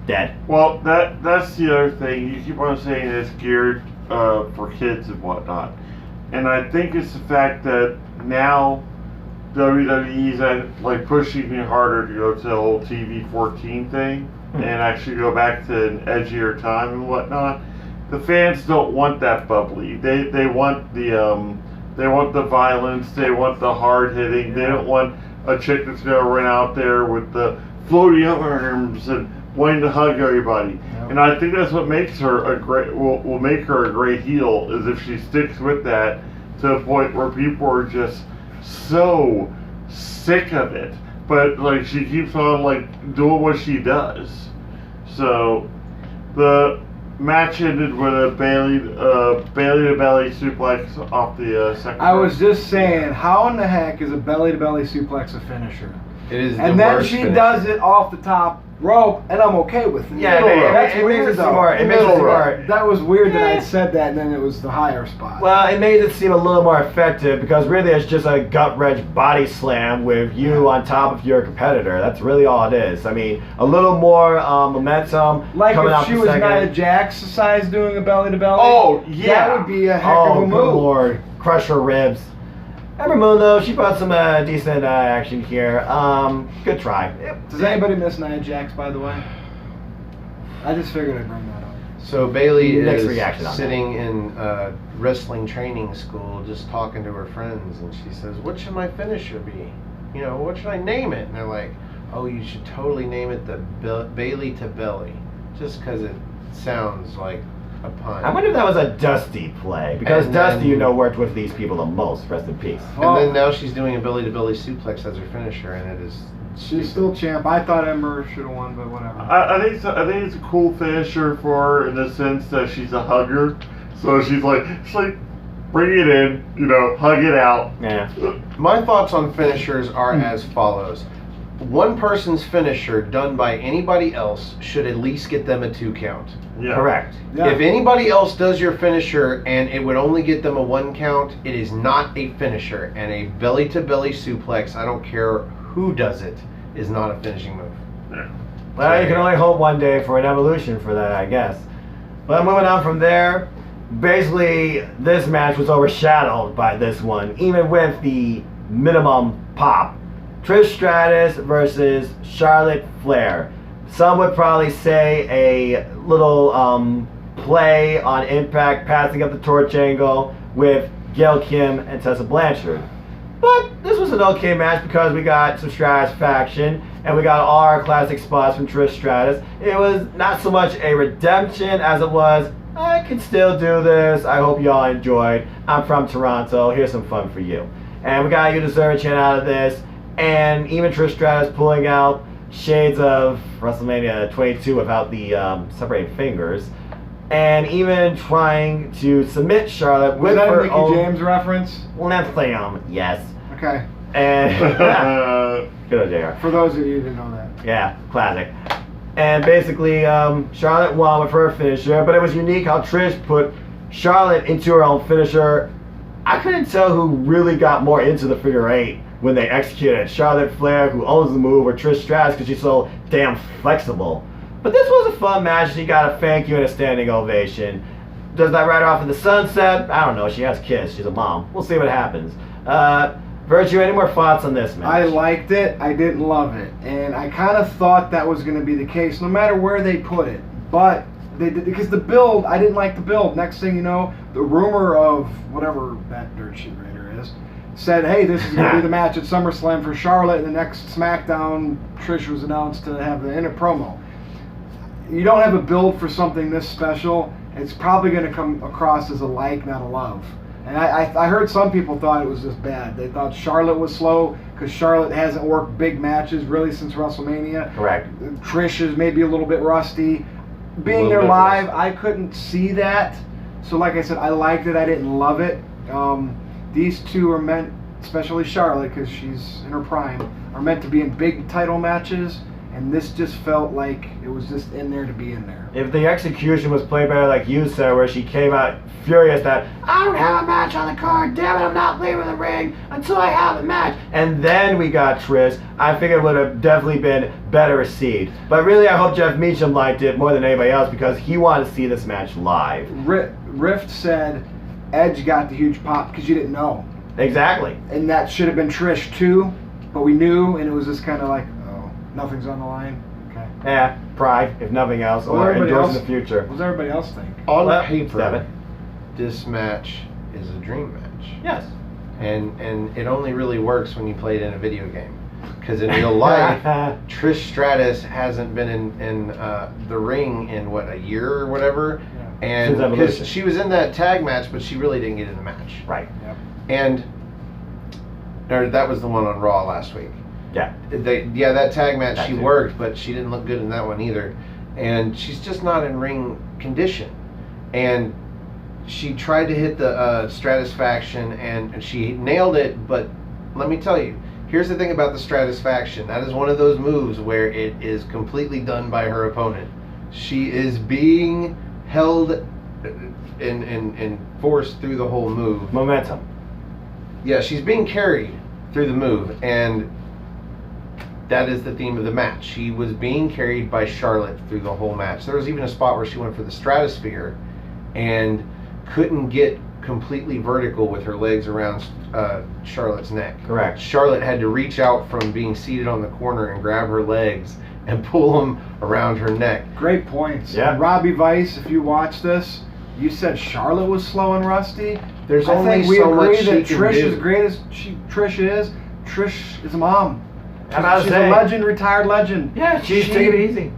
dead. Well, that's the other thing. You keep on saying it's geared for kids and whatnot. And I think it's the fact that now WWE's pushing me harder to go to the whole TV 14 thing and actually go back to an edgier time and whatnot. The fans don't want that bubbly. They want the violence. They want the hard hitting. They don't want a chick that's gonna run out there with the floaty arms and wanting to hug everybody. Yep. And I think that's what makes her will make her a great heel, is if she sticks with that to a point where people are just so sick of it. But she keeps on doing what she does. So the match ended with a Bayley to belly suplex off the second. I was just saying, how in the heck is a belly to belly suplex a finisher? It is, and the then worst she finisher. does it off the top rope, and I'm okay with it. Yeah, that's it weird makes it though. seem more. It makes it seem more. That was weird that I said that, and then it was the higher spot. Well, it made it seem a little more effective because really it's just a gut-wrench body slam with you on top of your competitor. That's really all it is. I mean, a little more momentum coming out if she the was second. Nia Jax size doing a belly to belly. Oh, yeah. That would be a heck of a good move. Lord, crush her ribs. Ember Moon though, she brought some decent action here. Good try. Does anybody miss Nia Jax, by the way? I just figured I'd bring that up. So Bayley Next is reaction on sitting in wrestling training school, just talking to her friends, and she says, "What should my finisher be? What should I name it?" And they're like, "Oh, you should totally name it the Bayley to Belly, just because it sounds like a pun." I wonder if that was a Dusty play because And Dusty, then- worked with these people the most. Rest in peace. And then now she's doing a belly to belly suplex as her finisher, and it is. She's still champ. I thought Ember should have won, but whatever. I think it's a cool finisher for her in the sense that she's a hugger. So she's like bring it in, hug it out. Yeah. My thoughts on finishers are as follows. One person's finisher done by anybody else should at least get them a 2 count. Yeah. Correct. Yeah. If anybody else does your finisher and it would only get them a 1 count, it is not a finisher. And a belly to belly suplex, I don't care who does it, is not a finishing move. Yeah. Well, you can only hope one day for an evolution for that, I guess. But moving on from there, basically this match was overshadowed by this one, even with the minimum pop. Trish Stratus versus Charlotte Flair. Some would probably say a little play on Impact, passing up the torch angle with Gail Kim and Tessa Blanchard. But this was an okay match because we got some Stratus faction and we got all our classic spots from Trish Stratus. It was not so much a redemption as it was, I can still do this. I hope y'all enjoyed. I'm from Toronto. Here's some fun for you. And we got You Deserve a Chant out of this. And even Trish Stratus pulling out shades of WrestleMania 22 without the separating fingers. And even trying to submit Charlotte Was with that a her Mickey own James reference? Lithium, yes. Okay. And good old JR. For those of you who didn't know that. Yeah, classic. And basically, Charlotte won with her finisher, but it was unique how Trish put Charlotte into her own finisher. I couldn't tell who really got more into the figure 8, when they executed Charlotte Flair, who owns the move, or Trish Stratus because she's so damn flexible. But this was a fun match. She got a thank you and a standing ovation. Does that ride her off in the sunset? I don't know. She has kids. She's a mom. We'll see what happens. Virtue, any more thoughts on this match? I liked it. I didn't love it. And I kind of thought that was going to be the case, no matter where they put it. But they did, because the build, I didn't like the build. Next thing you know, the rumor of whatever that dirt sheet writer is said, hey, this is going to be the match at SummerSlam for Charlotte. And the next SmackDown, Trish was announced to have the inner promo. You don't have a build for something this special. It's probably going to come across as a like, not a love. And I heard some people thought it was just bad. They thought Charlotte was slow because Charlotte hasn't worked big matches really since WrestleMania. Correct. Trish is maybe a little bit rusty. Being there live, I couldn't see that. So like I said, I liked it. I didn't love it. These two are meant, especially Charlotte because she's in her prime, are meant to be in big title matches. And this just felt like it was just in there to be in there. If the execution was played better like you said, where she came out furious that, I don't have a match on the card, damn it, I'm not leaving the ring until I have a match. And then we got Trish, I think it would have definitely been better received. But really, I hope Jeff Meacham liked it more than anybody else because he wanted to see this match live. Rift said Edge got the huge pop because you didn't know. Exactly. And that should have been Trish too, but we knew, and it was just kind of like, nothing's on the line. Okay. Yeah, pride, if nothing else, or endures in the future. What does everybody else think? On paper, Stefan. this match is a dream match. Yes. And it only really works when you play it in a video game. Because in real life, Trish Stratus hasn't been in the ring in, what, a year or whatever? Yeah. And because she was in that tag match, but she really didn't get in the match. Right. Yep. And that was the one on Raw last week. Yeah. That tag match, she too. worked, but she didn't look good in that one either. And she's just not in ring condition. And she tried to hit the Stratisfaction, and she nailed it, but let me tell you, here's the thing about the Stratisfaction. That is one of those moves where it is completely done by her opponent. She is being held and forced through the whole move. Momentum. Yeah, she's being carried through the move, and that is the theme of the match. She was being carried by Charlotte through the whole match. There was even a spot where she went for the Stratosphere and couldn't get completely vertical with her legs around Charlotte's neck. Correct. Charlotte had to reach out from being seated on the corner and grab her legs and pull them around her neck. Great points. Yeah. And Robbie Vice, if you watch this, you said Charlotte was slow and rusty. There's I only think we so agree much she that can Trish, do. as great as Trish is a mom. I'm about to She's say. a legend, retired legend. Yeah, she's taking it easy.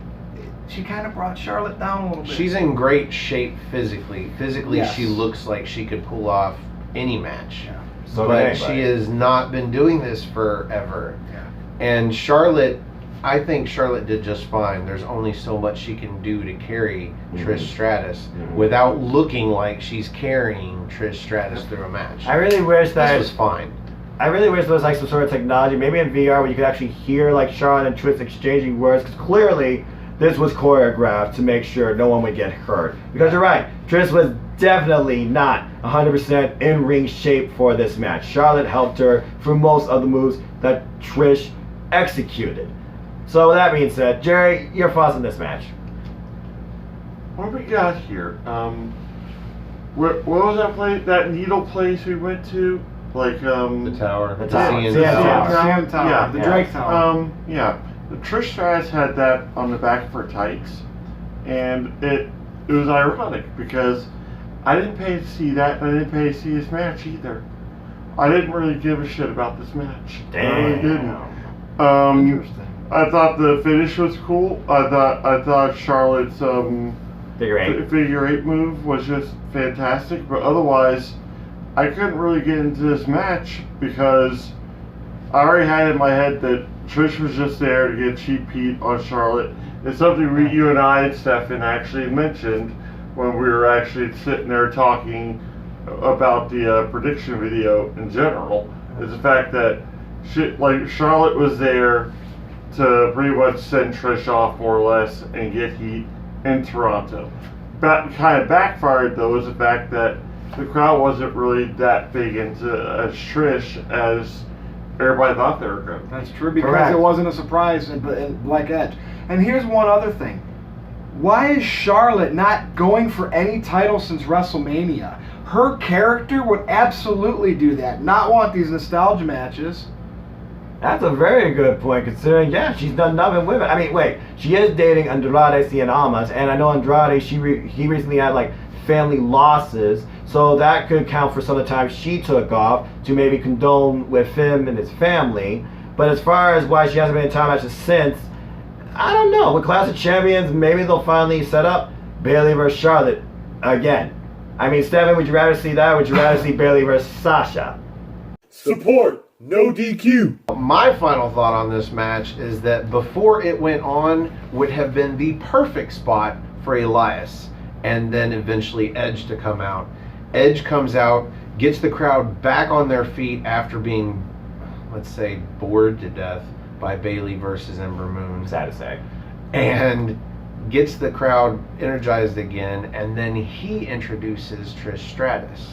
She kind of brought Charlotte down a little bit. She's in great shape physically. Physically, Yes. she looks like she could pull off any match. Yeah. So But can she anybody. has not been doing this forever. Yeah. And Charlotte, I think Charlotte did just fine. There's only so much she can do to carry Trish Stratus without looking like she's carrying Trish Stratus through a match. I really wish that This was fine. I really wish there was like some sort of technology, maybe in VR, where you could actually hear like Charlotte and Trish exchanging words, because clearly this was choreographed to make sure no one would get hurt. Because you're right, Trish was definitely not 100% in ring shape for this match. Charlotte helped her through most of the moves that Trish executed. So with that being said, Jerry, your thoughts on this match? What we got here? What was that place? That needle place we went to? Like The tower. The tower. CN CN tower. tower. Sam Tower, Yeah. the Yeah. Drake Tower. Yeah. The Trish Stratus had that on the back of her tights, and it was ironic because I didn't pay to see that, and I didn't pay to see this match either. I didn't really give a shit about this match. I really didn't. Interesting. I thought the finish was cool. I thought Charlotte's figure eight move was just fantastic, but otherwise, I couldn't really get into this match because I already had in my head that Trish was just there to get cheap heat on Charlotte. It's something you and I and Stefan actually mentioned when we were actually sitting there talking about the prediction video in general. Is the fact that Charlotte was there to pretty much send Trish off more or less and get heat in Toronto. But kind of backfired though is the fact that the crowd wasn't really that big into Trish as everybody thought they were good. That's true, because Correct. it wasn't a surprise in Black Edge. And here's one other thing. Why is Charlotte not going for any title since WrestleMania? Her character would absolutely do that. Not want these nostalgia matches. That's a very good point, considering, yeah, she's done nothing with it. I mean, wait, she is dating Andrade Cien Almas, and I know Andrade, he recently had, like, family losses, so that could count for some of the time she took off to maybe condone with him and his family. But as far as why she hasn't been in time matches since, I don't know. With Clash of Champions, maybe they'll finally set up Bayley versus Charlotte again. I mean, Stefan, would you rather see that, or would you rather see Bayley versus Sasha? Support NoDQ. My final thought on this match is that before it went on would have been the perfect spot for Elias and then eventually Edge to come out. Edge comes out, gets the crowd back on their feet after being, let's say, bored to death by Bayley versus Ember Moon. Sad to say. And gets the crowd energized again, and then he introduces Trish Stratus.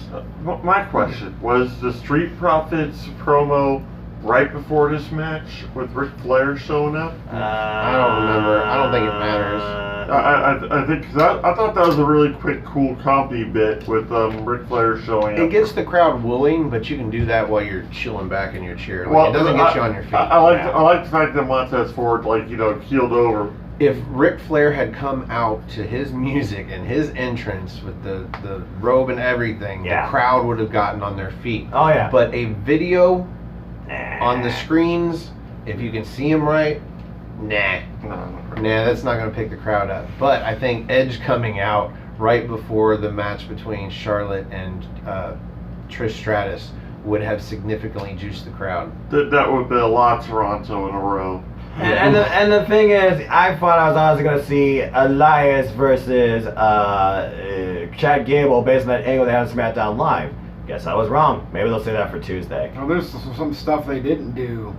My question was the Street Profits promo right before this match with Ric Flair showing up. I don't remember. I don't think it matters. I think I thought that was a really quick, cool comedy bit with Ric Flair showing up. It gets the crowd wooing, but you can do that while you're chilling back in your chair. Like, it doesn't get you on your feet. I like the fact that Montez Ford, like, keeled over. If Ric Flair had come out to his music and his entrance with the robe and everything, Yeah. the crowd would have gotten on their feet. Oh, yeah. But a video on the screens, if you can see him right, nah, that's not going to pick the crowd up. But I think Edge coming out right before the match between Charlotte and Trish Stratus would have significantly juiced the crowd. That would be a lot of Toronto in a row. And the thing is, I thought I was honestly going to see Elias versus Chad Gable based on that angle they had on SmackDown Live. Guess I was wrong. Maybe they'll say that for Tuesday. Well, there's some stuff they didn't do.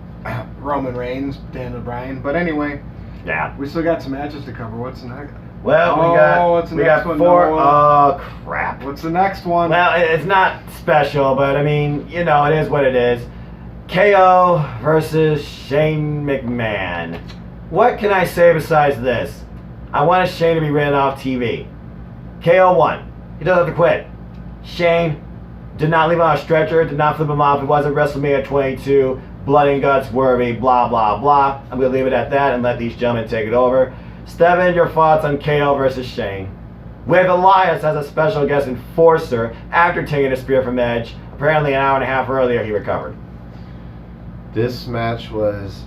Roman Reigns, Daniel Bryan. But anyway, Yeah. we still got some matches to cover. What's next? Well, what's the we next got one, 4. Noah? Oh, crap. What's the next one? Well, it's not special, but I mean, it is what it is. KO versus Shane McMahon. What can I say besides this? I wanted Shane to be written off TV. KO won. He doesn't have to quit. Shane did not leave him on a stretcher, did not flip him off. It wasn't WrestleMania 22, blood and guts worthy, blah, blah, blah. I'm going to leave it at that and let these gentlemen take it over. Stefan, your thoughts on KO versus Shane? With Elias as a special guest enforcer after taking a spear from Edge. Apparently an hour and a half earlier, he recovered. This match was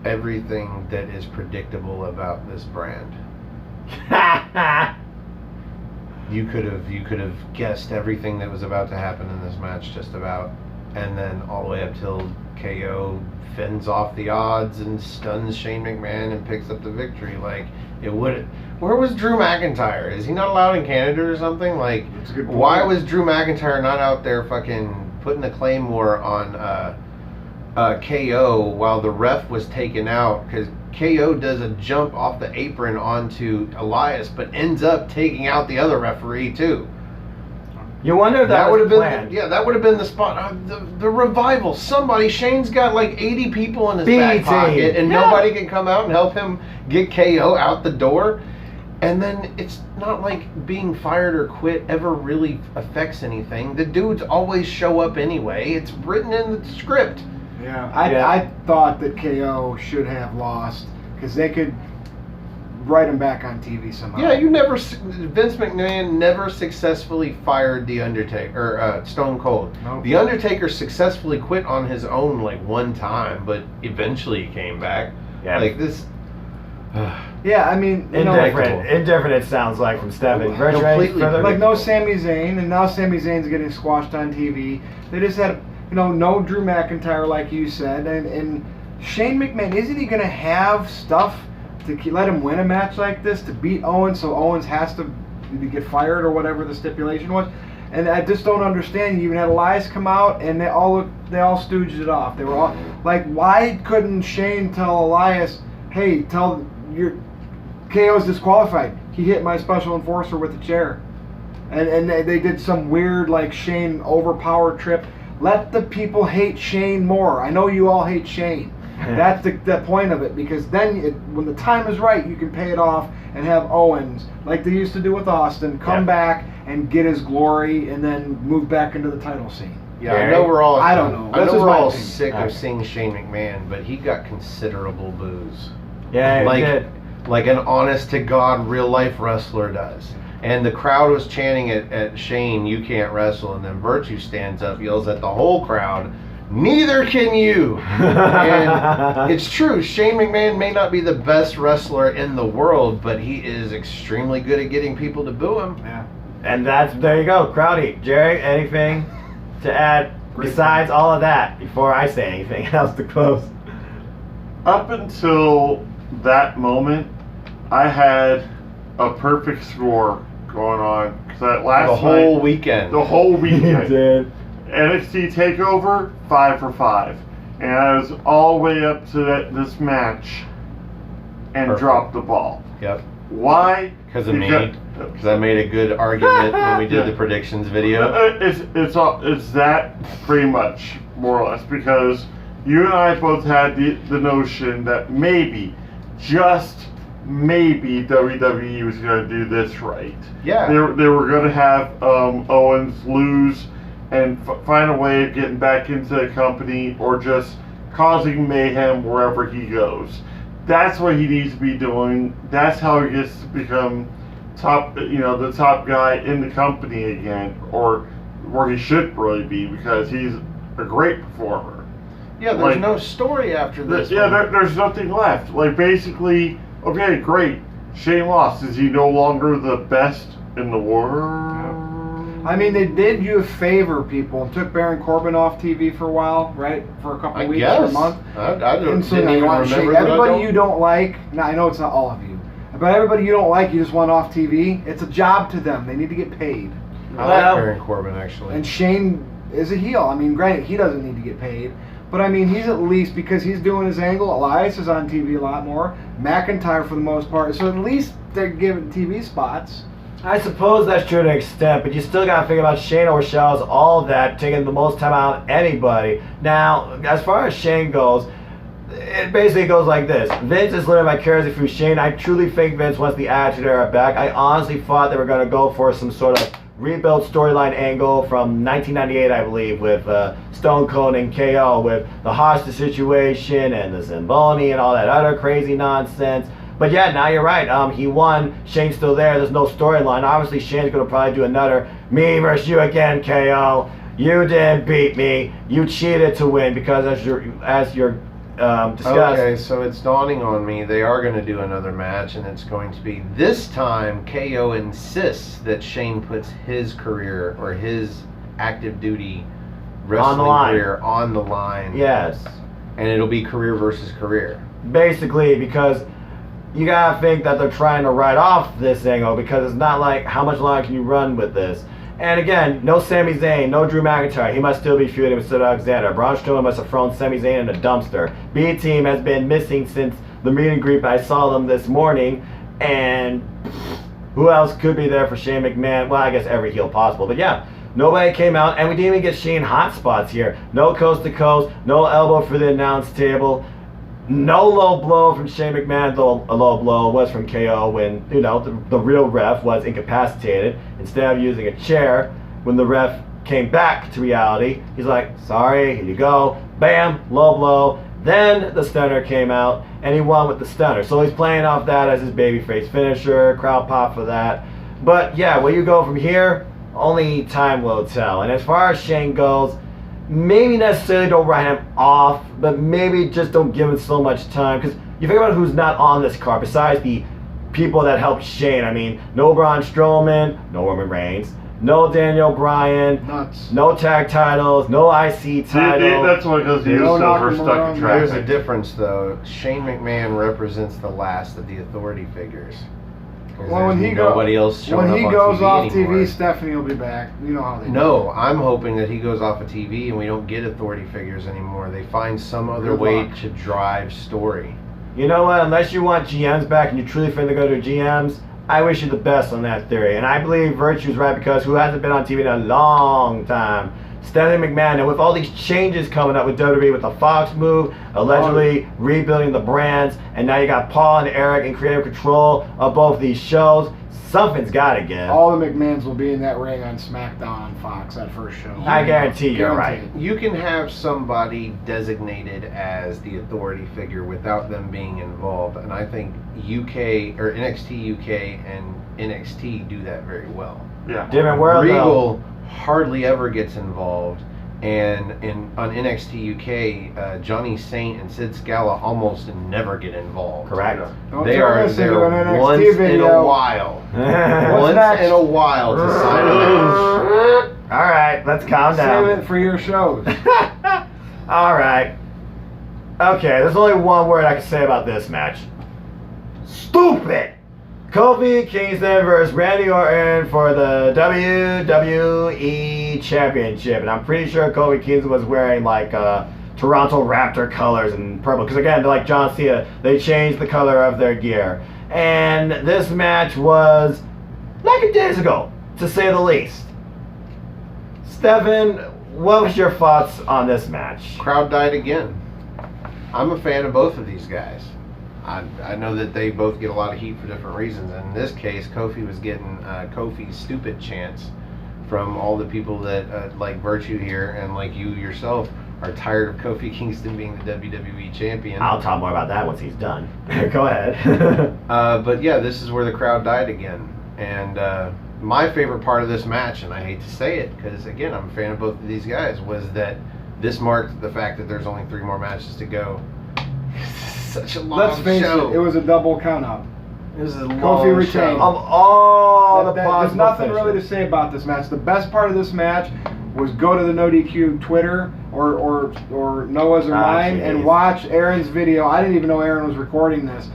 everything that is predictable about this brand. You could have guessed everything that was about to happen in this match, just about, and then all the way up till KO fends off the odds and stuns Shane McMahon and picks up the victory. Like, it would. Where was Drew McIntyre? Is he not allowed in Canada or something? Like, That's a good point. why was Drew McIntyre not out there fucking putting the claymore on KO while the ref was taken out? Because KO does a jump off the apron onto Elias, but ends up taking out the other referee too. You wonder if that would have been planned. that would have been the spot. The revival. Somebody, Shane's got like 80 people in his back BT. pocket, and Yeah. nobody can come out and help him get KO out the door. And then it's not like being fired or quit ever really affects anything. The dudes always show up anyway. It's written in the script. Yeah, I thought that KO should have lost because they could write him back on TV somehow. Yeah, Vince McMahon never successfully fired The Undertaker, or Stone Cold. Nope. The Undertaker successfully quit on his own like one time, but eventually he came back. Yeah. Like this. Yeah, I mean, Indifferent it sounds like from Stefan. Completely like no Sami Zayn, and now Sami Zayn's getting squashed on TV. They just had, no Drew McIntyre like you said, and Shane McMahon, isn't he going to have stuff to let him win a match like this to beat Owens, so Owens has to get fired or whatever the stipulation was? And I just don't understand. You even had Elias come out, and they all stooged it off. They were all like, why couldn't Shane tell Elias, hey, tell your KO's disqualified. He hit my special enforcer with a chair. And they did some weird, like, Shane overpowered trip. Let the people hate Shane more. I know you all hate Shane. That's the point of it, because then when the time is right, you can pay it off and have Owens, like they used to do with Austin, come back and get his glory and then move back into the title scene. Yeah, I know we're all. I don't know. I That's know just we're my all opinion. sick of seeing Shane McMahon, but he got considerable boos. Yeah, like he did. like an honest to God real life wrestler does. And the crowd was chanting at Shane, "You can't wrestle," and then Virtue stands up, yells at the whole crowd, "Neither can you." And it's true. Shane McMahon may not be the best wrestler in the world, but he is extremely good at getting people to boo him. Yeah. And there you go, Crowdy. Jerry, anything to add besides all of that before I say anything else to close? Up until that moment, I had a perfect score going on. Because last The whole night, weekend. the whole weekend, did. NXT Takeover 5 for 5, and I was all the way up to this match, and Perfect. dropped the ball. Yep. Why? Because of me. Because I made a good argument when we did the predictions video. It's that pretty much, more or less, because you and I both had the notion that maybe, just maybe, WWE was going to do this right. Yeah. They were going to have Owens lose and find a way of getting back into the company, or just causing mayhem wherever he goes. That's what he needs to be doing. That's how he gets to become the top guy in the company again, or where he should really be, because he's a great performer. Yeah, there's no story after this. There's nothing left. Like, basically, okay, great. Shane lost. Is he no longer the best in the world? I mean, they did you a favor, people, and took Baron Corbin off TV for a while, right? For a couple I weeks guess. or a month. I And so didn't now even you want remember Shane. that. Everybody you don't like, now I know it's not all of you, but everybody you don't like, you just want off TV. It's a job to them. They need to get paid. I like Baron Corbin, actually. And Shane is a heel. I mean, granted, he doesn't need to get paid, but I mean, he's at least, because he's doing his angle. Elias is on TV a lot more. McIntyre for the most part. So at least they're giving TV spots. I suppose that's true to an extent, but you still got to think about Shane overshadows all of that, taking the most time out of anybody. Now, as far as Shane goes, it basically goes like this. Vince is living vicariously through Shane. I truly think Vince wants the Attitude Era back. I honestly thought they were going to go for some sort of rebuild storyline angle from 1998, I believe, with Stone Cold and KO, with the hostage situation and the Zamboni and all that other crazy nonsense. But yeah, now you're right. He won. Shane's still there. There's no storyline. Obviously, Shane's going to probably do another me versus you again, KO. You didn't beat me. You cheated to win, because as you're discussed. Okay, so it's dawning on me. They are going to do another match, and it's going to be, this time, KO insists that Shane puts his career, or his active duty wrestling career, on the line. Yes. And it'll be career versus career. Basically, because you gotta think that they're trying to write off this angle, because it's not like, how much longer can you run with this? And again, no Sami Zayn, no Drew McIntyre. He must still be feuding with Sid Alexander. Braun Strowman must have thrown Sami Zayn in a dumpster. B-Team has been missing since the meet and greet. I saw them this morning. And who else could be there for Shane McMahon? Well, I guess every heel possible. But yeah, nobody came out. And we didn't even get Shane hot spots here. No coast to coast. No elbow for the announce table. No low blow from Shane McMahon, though a low blow was from KO when, the real ref was incapacitated. Instead of using a chair, when the ref came back to reality, he's like, sorry, here you go. Bam, low blow. Then the stunner came out, and he won with the stunner. So he's playing off that as his babyface finisher, crowd pop for that. But yeah, where you go from here, only time will tell. And as far as Shane goes, maybe necessarily don't write him off, but maybe just don't give him so much time. Because you think about who's not on this card besides the people that helped Shane. I mean, no Braun Strowman, no Roman Reigns, no Daniel Bryan, no tag titles, no IC title. That's what goes to No yourself for Nakamura. stuck in There's a traffic. difference, though. Shane McMahon represents the last of the authority figures. Well, when he nobody else showing when he up goes on off TV anymore. TV, Stephanie will be back. You know how they do. No, I'm hoping that he goes off of TV and we don't get authority figures anymore. They find some other Good way luck. to drive story. You know what? Unless you want GMs back and you truly think they go to GMs, I wish you the best on that theory. And I believe Virtue's right, because who hasn't been on TV in a long time? Stephanie McMahon, and with all these changes coming up with WWE, with the Fox move, allegedly rebuilding the brands, and now you got Paul and Eric in creative control of both these shows, something's got to give. All the McMahons will be in that ring on SmackDown on Fox, that first show. I guarantee you're right. You can have somebody designated as the authority figure without them being involved, and I think UK or NXT UK and NXT do that very well. Yeah. Different world, Regal though. hardly ever gets involved, and on NXT UK, Johnny Saint and Sid Scala almost never get involved. Correct. Don't They tell are us to there do an NXT once in video. a while. What's Once next? in a while to sign a match. All right, let's calm down. Save it for your shows. All right. Okay, there's only one word I can say about this match. Stupid! Kofi Kingston versus Randy Orton for the WWE Championship. And I'm pretty sure Kofi Kingston was wearing like Toronto Raptor colors and purple. Because again, like John Cena, they changed the color of their gear. And this match was like a days ago, to say the least. Stefan, what was your thoughts on this match? Crowd died again. I'm a fan of both of these guys. I know that they both get a lot of heat for different reasons. In this case, Kofi was getting Kofi's stupid chants from all the people that like Virtue here and like you yourself are tired of Kofi Kingston being the WWE champion. I'll talk more about that once he's done. Go ahead. But yeah, this is where the crowd died again. And my favorite part of this match, and I hate to say it because again I'm a fan of both of these guys, was that this marked the fact that there's only 3 more matches to go. Such a long Let's face show. it was a double count out. It was a Kofi long retained. show. Of all the There's possible nothing really to finishes. say about this match. The best part of this match was go to the NoDQ Twitter or Noah's or mine and geez. watch Aaron's video. I didn't even know Aaron was recording this.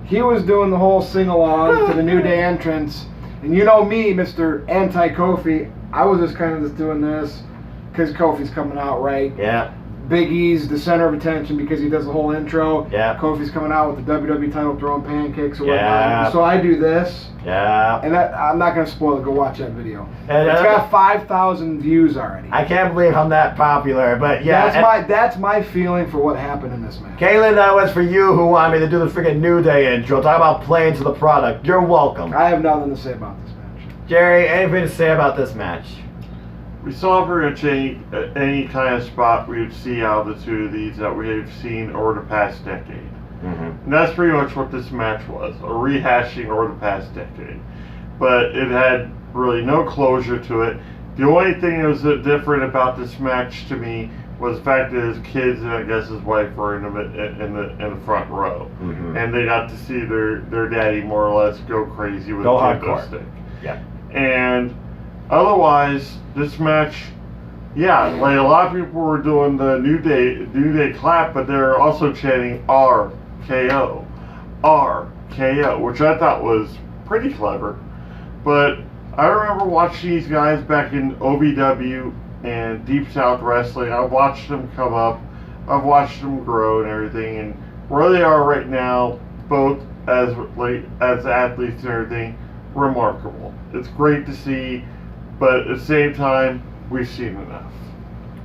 He was doing the whole sing-along to the New Day entrance. And you know me, Mr. Anti-Kofi, I was just kind of just doing this because Kofi's coming out, right? Yeah. Big E's the center of attention because he does the whole intro. Yeah. Kofi's coming out with the WWE title throwing pancakes or whatnot. Yeah. So I do this. Yeah. And I'm not going to spoil it. Go watch that video. And, It's got 5,000 views already. I can't believe I'm that popular, but yeah. That's my feeling for what happened in this match. Kaylin, that was for you who wanted me to do the freaking New Day intro. Talk about playing to the product. You're welcome. I have nothing to say about this match. Jerry, anything to say about this match? We saw if we're going to change any kind of spot we would see out of the 2 of these that we have seen over the past decade. Mm-hmm. And that's pretty much what this match was, a rehashing over the past decade. But it had really no closure to it. The only thing that was different about this match to me was the fact that his kids and I guess his wife were in the front row. Mm-hmm. And they got to see their daddy more or less go crazy with Go the kendo hardcore. stick. Yeah. And otherwise, this match, yeah, like a lot of people were doing the New Day clap, but they're also chanting RKO, RKO, which I thought was pretty clever. But I remember watching these guys back in OVW and Deep South Wrestling. I watched them come up, I've watched them grow and everything, and where they are right now, both as athletes and everything, remarkable. It's great to see. But at the same time, we've seen enough.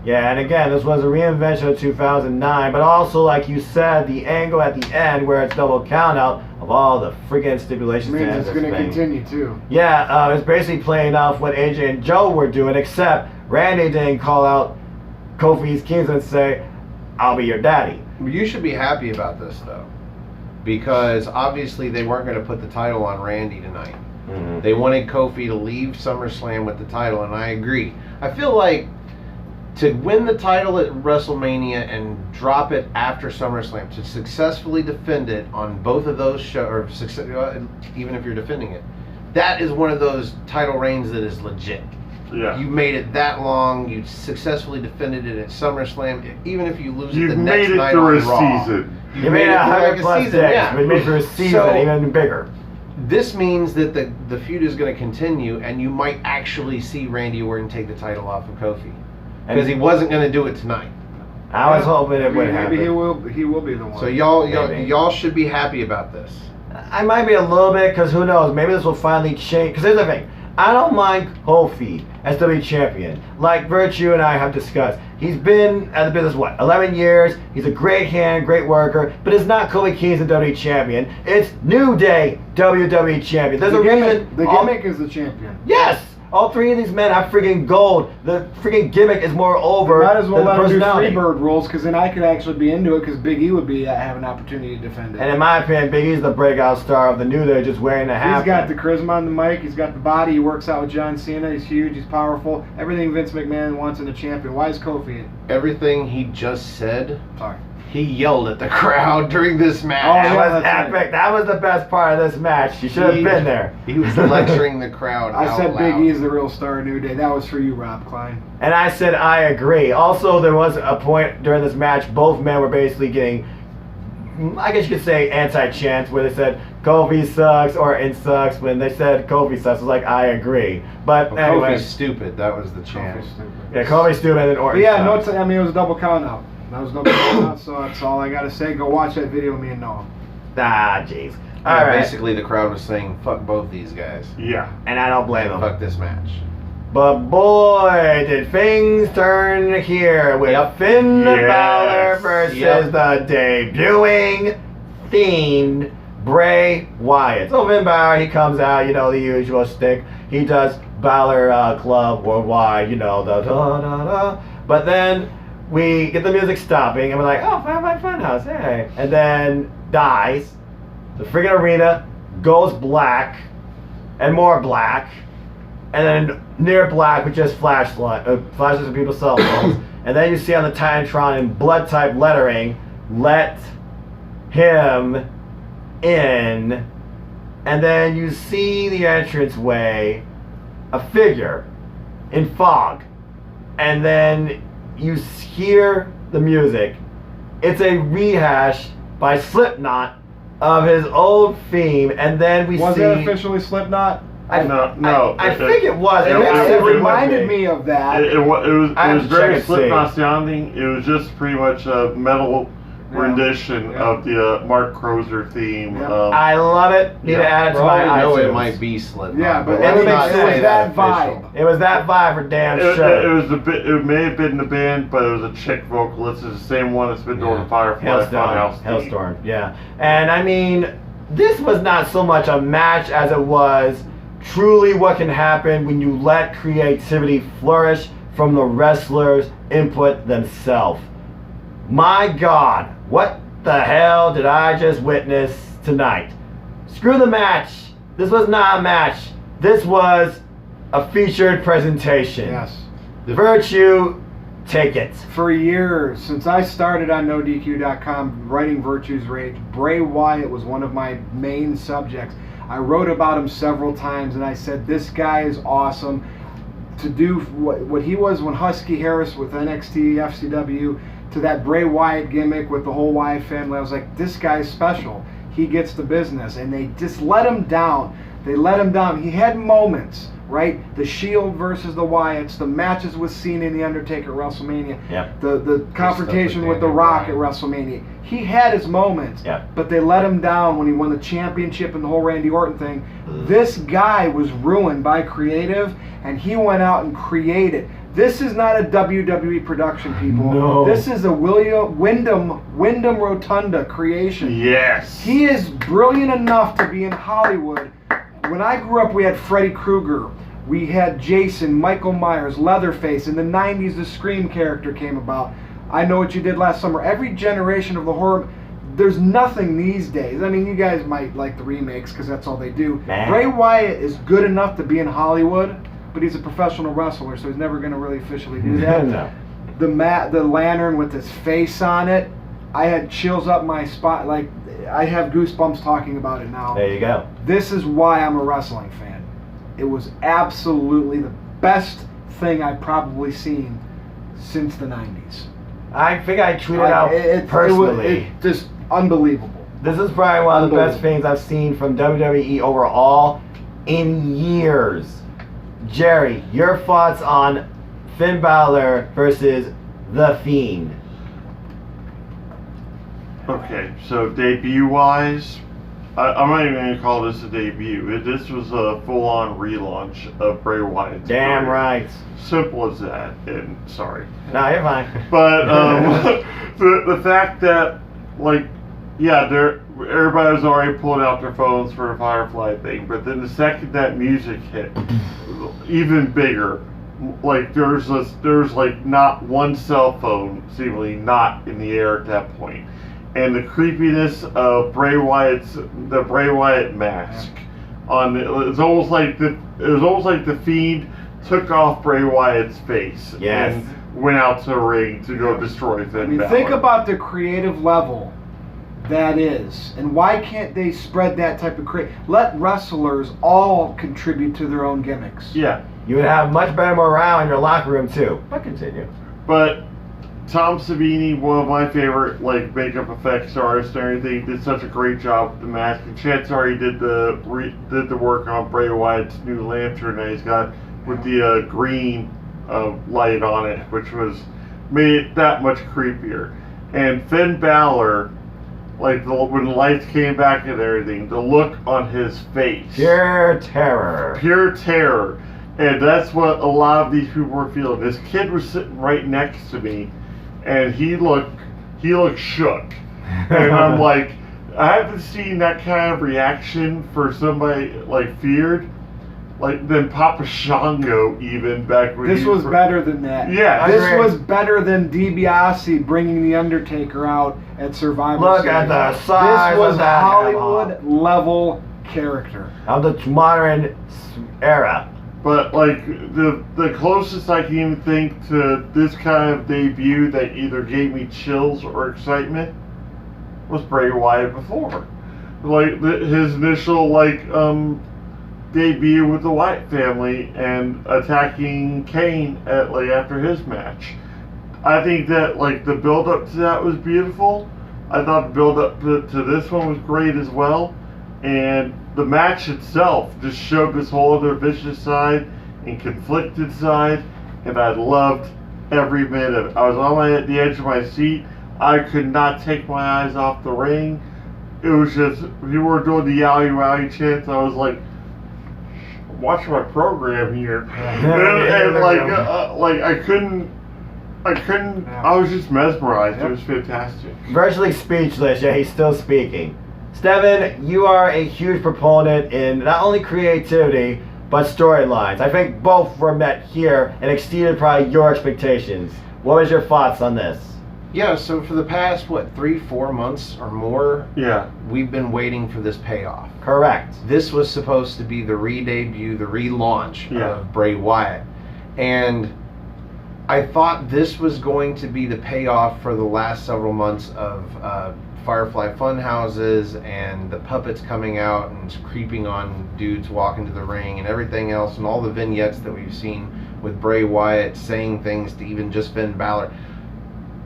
Yeah, and again, this was a reinvention of 2009, but also, like you said, the angle at the end where it's double count out of all the freaking stipulations. I mean, to end it's this going to thing. continue too. Yeah, it's basically playing off what AJ and Joe were doing, except Randy didn't call out Kofi's Kingston and say, "I'll be your daddy." You should be happy about this though, because obviously they weren't going to put the title on Randy tonight. Mm-hmm. They wanted Kofi to leave SummerSlam with the title, and I agree. I feel like to win the title at WrestleMania and drop it after SummerSlam, to successfully defend it on both of those shows, or even if you're defending it, that is one of those title reigns that is legit. Yeah. You made it that long. You successfully defended it at SummerSlam. Even if you lose it You've the made next it night through on a Raw, season. You made it through 100 like a plus season, days. yeah. We made it for a season, So- even bigger. This means that the feud is going to continue, and you might actually see Randy Orton take the title off of Kofi, because he wasn't going to do it tonight. I was hoping it would happen. Maybe he will be the one. So Maybe. y'all should be happy about this. I might be a little bit, because who knows, maybe this will finally change. Because here's the thing, I don't mind Kofi as WWE champion. Like Virtue and I have discussed, he's been at the business, 11 years. He's a great hand, great worker, but it's not Kofi Kingston WWE champion. It's New Day WWE champion. There's a reason. The gimmick is the champion. Yes! All three of these men have freaking gold. The freaking gimmick is more over Might as well than let him do personality. Freebird rules, because then I could actually be into it, because Big E would be have an opportunity to defend it. And in my opinion, Big E's the breakout star of the New Day, just wearing the hat. He's got the charisma on the mic. He's got the body. He works out with John Cena. He's huge. He's powerful. Everything Vince McMahon wants in a champion. Why is Kofi? Everything he just said, Sorry. he yelled at the crowd during this match. Oh, That yeah, was that's epic. right. That was the best part of this match. You should have been there. He was lecturing the crowd. I out said loud. Big E is the real star of New Day. That was for you, Rob Klein. And I said, I agree. Also, there was a point during this match, both men were basically getting, I guess you could say, anti-chants, where they said, Kofi sucks, or it sucks. When they said Kofi sucks, I was like, I agree. But Well, anyway, Kofi's stupid. That was the chant. Kofi's stupid. yeah, Kofi's stupid and But Orton yeah, no, sucks. I mean, it was a double count out. That was a double count out, so that's all I got to say. Go watch that video with me and Noah. Ah, jeez. All Yeah, right. basically, the crowd was saying, "Fuck both these guys." Yeah. And I don't blame them. Fuck this match. But boy, did things turn here with Finn Yes. Balor versus the debuting Fiend Bray Wyatt. So Finn Balor, he comes out, you know, the usual stick. He does Balor Club Worldwide, you know, the da-da-da. But then we get the music stopping, and we're like, oh, Firefly Funhouse, hey. And then dies. The friggin' arena goes black, and more black. And then near black with just flashes of people's cell phones. And then you see on the Titantron in blood type lettering, let him in. And then you see the entranceway, a figure in fog. And then you hear the music. It's a rehash by Slipknot of his old theme. And then we Was see... that officially Slipknot? No. I think it was. It- It it reminded me of that. It was I have to very check and see. Slipknot sounding. It was just pretty much a metal Yeah. rendition Yeah. of the Mark Crozer theme. Yeah. I love it. Need to add it to For all my we know, iTunes. it might be Slipknot. Yeah, but it let's makes not sense. say It was that official. vibe. It was that vibe for damn It sure. was a bit. It may have been the band, but it was a chick vocalist. It's the same one that's been doing Yeah. the Firefly Funhouse theme. Hellstorm, yeah. And I mean, this was not so much a match as it was truly what can happen when you let creativity flourish from the wrestlers' input themselves. My God, what the hell did I just witness tonight? Screw the match. This was not a match. This was a featured presentation. Yes. Virtue, take it. For years, since I started on NoDQ.com writing Virtue's Rage, Bray Wyatt was one of my main subjects. I wrote about him several times, and I said, this guy is awesome. To do what he was when Husky Harris with NXT, FCW, to that Bray Wyatt gimmick with the whole Wyatt family, I was like, this guy's special. He gets the business. And they just let him down. They let him down. He had moments, right? The Shield versus the Wyatts, the matches with Cena and The Undertaker at WrestleMania, Yep. the confrontation with with The Daniel Rock Bryan. at WrestleMania. He had his moments, Yep. but they let him down when he won the championship and the whole Randy Orton thing. This guy was ruined by creative, and he went out and created. This is not a WWE production, people. No. This is a Wyndham Rotunda creation. Yes. He is brilliant enough to be in Hollywood. When I grew up, we had Freddy Krueger. We had Jason, Michael Myers, Leatherface. In the 90s, the Scream character came about. I Know What You Did Last Summer. Every generation of the horror... There's nothing these days. I mean, you guys might like the remakes because that's all they do. Man. Bray Wyatt is good enough to be in Hollywood, but he's a professional wrestler, so he's never going to really officially do that. No. The lantern with his face on it, I had chills up my spine. Like, I have goosebumps talking about it now. There you go. This is why I'm a wrestling fan. It was absolutely the best thing I've probably seen since the 90s. I think I tweeted out personally. It just unbelievable. This is probably one of the best Unbelievable. things I've seen from WWE overall in years. Jerry, your thoughts on Finn Balor versus The Fiend? Okay, so debut-wise, I'm not even going to call this a debut. This was a full-on relaunch of Bray Wyatt's Damn career. right. Simple as that. And sorry. No, you're fine. But the fact that, like, yeah, everybody was already pulling out their phones for a Firefly thing, but then the second that music hit, even bigger. Like there's like not one cell phone seemingly not in the air at that point, and the creepiness of the Bray Wyatt mask on it was almost like the Fiend took off Bray Wyatt's face and went out to the ring to go destroy Finn Balor. Think about the creative level that is, and why can't they spread that type of let wrestlers all contribute to their own gimmicks. Yeah. You would have much better morale in your locker room too. But continue. But Tom Savini, one of my favorite like makeup effects artists and everything, did such a great job with the mask. And Chance already did the work on Bray Wyatt's new lantern that he's got with the green light on it, which made it that much creepier. And Finn Balor, like when the lights came back and everything, the look on his face, pure terror. Pure terror. And that's what a lot of these people were feeling. This kid was sitting right next to me, and he looked shook. And I'm like, I haven't seen that kind of reaction for somebody like feared, like than Papa Shango even back when. This was better than that. Yeah, this was better than DiBiase bringing the Undertaker out at Survivor Look Series. at the size This was of that Hollywood level character of the modern era. But like the closest I can even think to this kind of debut that either gave me chills or excitement was Bray Wyatt before, like his initial debut with the Wyatt family and attacking Kane after his match. I think that like the build up to that was beautiful. I thought the build up to this one was great as well. And the match itself just showed this whole other vicious side and conflicted side, and I loved every minute of it. I was at the edge of my seat. I could not take my eyes off the ring. It was just, we were doing the yowie wowie chants. I was like, I'm watching my program here. and I couldn't, I was just mesmerized. It was fantastic. Virtually speechless, yet he's still speaking. Stefan, you are a huge proponent in not only creativity, but storylines. I think both were met here and exceeded probably your expectations. What was your thoughts on this? Yeah, so for the past, 3-4 months or more, yeah, we've been waiting for this payoff. Correct. This was supposed to be the re-debut, the relaunch of Bray Wyatt. And I thought this was going to be the payoff for the last several months of Firefly Funhouses and the puppets coming out and creeping on dudes walking to the ring and everything else, and all the vignettes that we've seen with Bray Wyatt saying things to even just Finn Balor.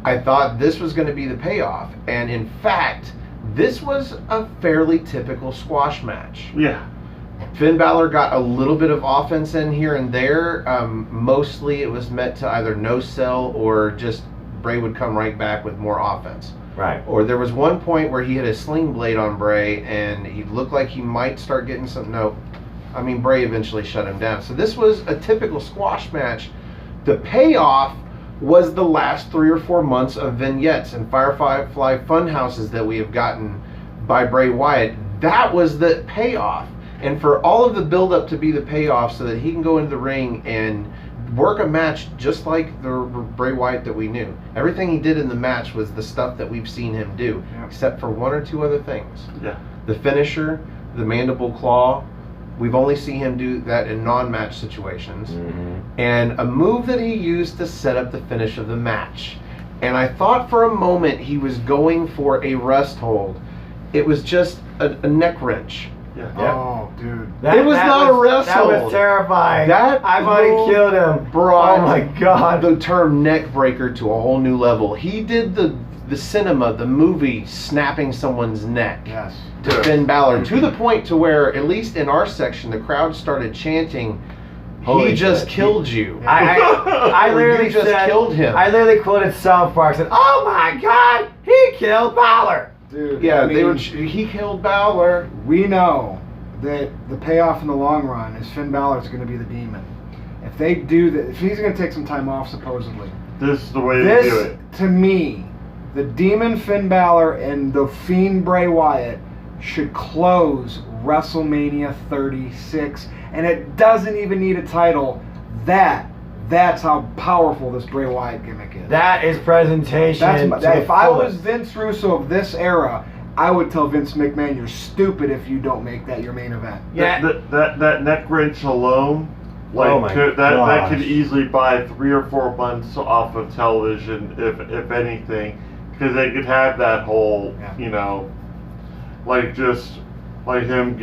I thought this was going to be the payoff, and in fact, this was a fairly typical squash match. Yeah. Finn Balor got a little bit of offense in here and there. Mostly it was meant to either no sell or just Bray would come right back with more offense. Right. Or there was one point where he had a sling blade on Bray and he looked like he might start getting some. No, I mean, Bray eventually shut him down. So this was a typical squash match. The payoff was the last 3 or 4 months of vignettes and Firefly Funhouses that we have gotten by Bray Wyatt. That was the payoff. And for all of the build-up to be the payoff so that he can go into the ring and work a match just like the Bray Wyatt that we knew. Everything he did in the match was the stuff that we've seen him do, except for 1 or 2 other things. Yeah. The finisher, the mandible claw, we've only seen him do that in non-match situations. Mm-hmm. And a move that he used to set up the finish of the match. And I thought for a moment he was going for a rest hold. It was just a neck wrench. Yeah. Oh, dude. It was not a rest hold. That was terrifying. That I've already killed him. Brought oh my God. the term neck breaker to a whole new level. He did the cinema, the movie, snapping someone's neck to Finn Balor, to the point to where, at least in our section, the crowd started chanting, Holy he just shit. killed you. I literally You just said, killed him. I literally quoted South Park, said, oh my God, he killed Balor. Dude, Yeah, I mean, he killed Balor. we know that the payoff in the long run is Finn Balor's going to be the demon. If they do that, if he's going to take some time off, supposedly, This is the way to do this it. to me, the demon Finn Balor and the Fiend Bray Wyatt should close WrestleMania 36, and it doesn't even need a title. That's how powerful this Bray Wyatt gimmick is. That is presentation. If I was Vince Russo of this era, I would tell Vince McMahon, you're stupid if you don't make that your main event. Yeah. That neck wrench alone, like Oh my that gosh. could easily buy 3 or 4 months off of television, if anything, because they could have that whole, like just like him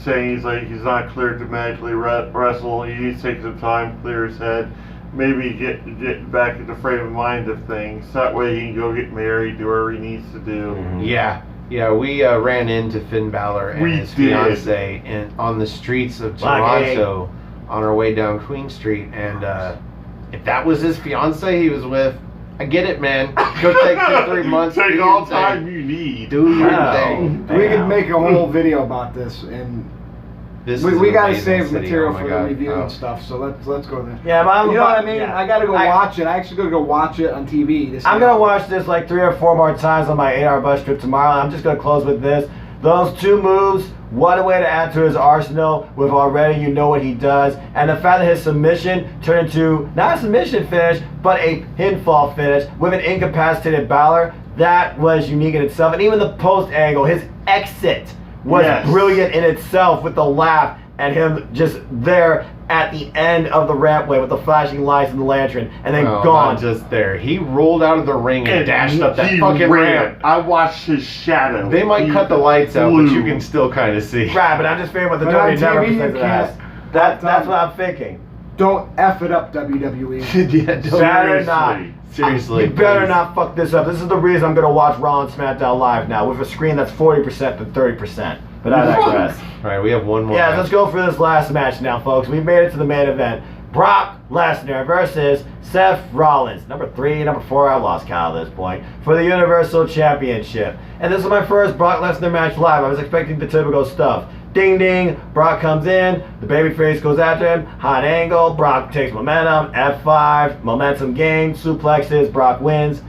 saying he's not cleared to magically wrestle. He needs to take some time, clear his head, maybe get back in the frame of mind of things. That way he can go get married, do whatever he needs to do. Mm-hmm. Yeah, we ran into Finn Balor and his fiance on the streets of Toronto on our way down Queen Street, and if that was his fiance he was with, I get it, man. Go take 2-3 months. Take all time you need. Do your Wow. thing. We could make a whole video about this, and we got to save material for the review and stuff. So let's go there. Yeah, but You know what I mean? yeah. I got to go watch it. I actually got to go watch it on TV. I'm gonna watch this like 3 or 4 more times on my 8-hour bus trip tomorrow. I'm just gonna close with this. Those 2 moves, what a way to add to his arsenal with already you know what he does. And the fact that his submission turned into not a submission finish, but a pinfall finish with an incapacitated Balor, that was unique in itself. And even the post angle, his exit was brilliant in itself with the laugh and him just there at the end of the rampway with the flashing lights and the lantern, and then gone. Not just there. He rolled out of the ring and dashed up that he fucking ran. ramp. I watched his shadow. They might cut the lights out, but you can still kind of see. Right, but I'm just figuring what the But on WWE never TV, you presents as. can't- That's what I'm thinking. Don't F it up, WWE. Yeah, don't- Better not. Seriously, You better please. not fuck this up. This is the reason I'm gonna watch Raw and SmackDown live now with a screen that's 40% than 30%. But I digress. All right, we have one more. Yeah, match. let's go for this last match now, folks. We made it to the main event. Brock Lesnar versus Seth Rollins. Number 3, number 4, I lost count at this point, for the Universal Championship. And this is my first Brock Lesnar match live. I was expecting the typical stuff. Ding ding, Brock comes in, the babyface goes after him, hot angle, Brock takes momentum, F5, momentum gain, suplexes, Brock wins.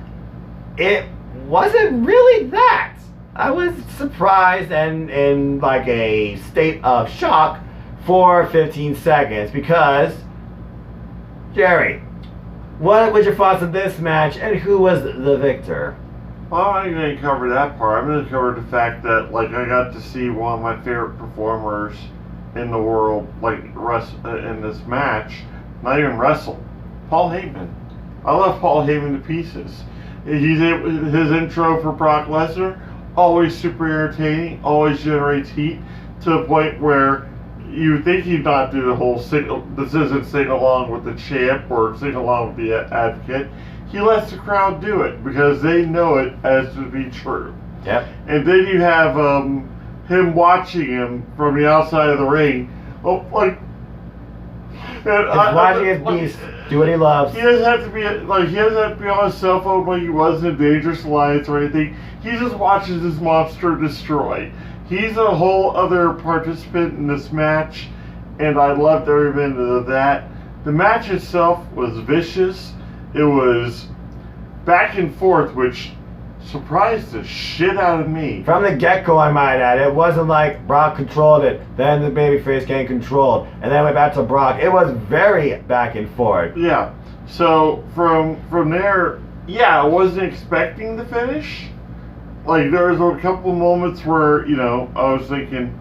It wasn't really that. I was surprised and in like a state of shock for 15 seconds because, Jerry, what was your thoughts on this match and who was the victor? Well, I'm going to cover that part. I'm going to cover the fact that, like, I got to see one of my favorite performers in the world, like, in this match, not even wrestle. Paul Heyman. I love Paul Heyman to pieces. His intro for Brock Lesnar, always super entertaining, always generates heat to the point where you think he'd not do the whole this isn't sing along with the champ or sing along with the advocate. He lets the crowd do it because they know it as to be true. Yep. And then you have him watching him from the outside of the ring. Oh, like, Watching his beast do what he loves. He doesn't have to be on his cell phone like he was in Dangerous Alliance or anything. He just watches this monster destroy. He's a whole other participant in this match, and I loved every minute of that. The match itself was vicious. It was back and forth, which surprised the shit out of me. From the get-go, I might add, it wasn't like Brock controlled it, then the babyface getting controlled, and then went back to Brock. It was very back and forth. Yeah. So from there, yeah, I wasn't expecting the finish. Like, there was a couple moments where, I was thinking,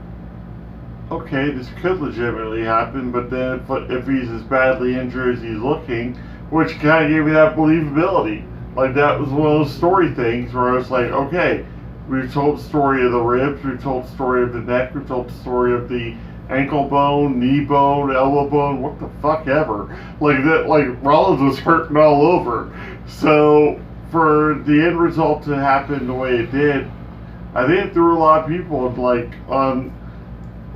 okay, this could legitimately happen, but then if he's as badly injured as he's looking, which kind of gave me that believability. Like, that was one of those story things where I was like, okay, we've told the story of the ribs, we've told the story of the neck, we've told the story of the ankle bone, knee bone, elbow bone, what the fuck ever. Like, Rollins was hurting all over. So, for the end result to happen the way it did, I think it threw a lot of people on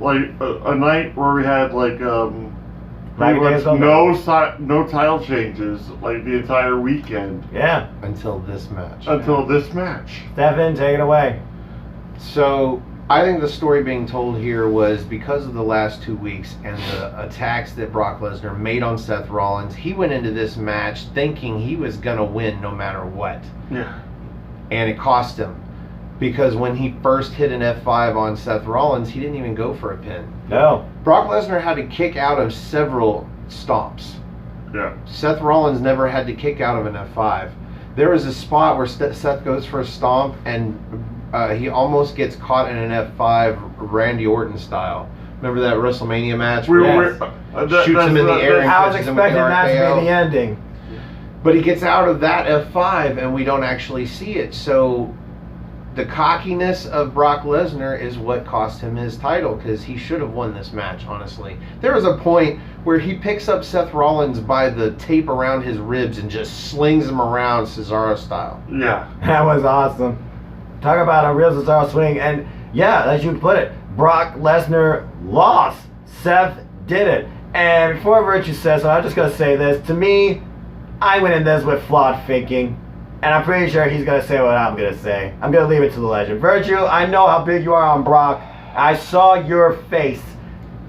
a night where we had Like Pretty it much is on no title changes like the entire weekend Yeah. Until this match. until this match. Stefan, take it away. So I think the story being told here was because of the last 2 weeks and the attacks that Brock Lesnar made on Seth Rollins, he went into this match thinking he was going to win no matter what. Yeah. And it cost him. Because when he first hit an F5 on Seth Rollins, he didn't even go for a pin. No. Brock Lesnar had to kick out of several stomps. Yeah. Seth Rollins never had to kick out of an F5. There was a spot where Seth goes for a stomp and he almost gets caught in an F5 Randy Orton style. Remember that WrestleMania match? We where were shoots him in the air and I was catches him with expecting the that to RKO. be the ending. But he gets out of that F5 and we don't actually see it. So the cockiness of Brock Lesnar is what cost him his title, because he should have won this match, honestly. There was a point where he picks up Seth Rollins by the tape around his ribs and just slings him around Cesaro style. Yeah. That was awesome. Talk about a real Cesaro swing. And yeah, as you put it, Brock Lesnar lost. Seth did it. And before Virtue says so, I'm just going to say this. To me, I went in this with flawed thinking. And I'm pretty sure he's going to say what I'm going to say. I'm going to leave it to the legend. Virtue, I know how big you are on Brock. I saw your face,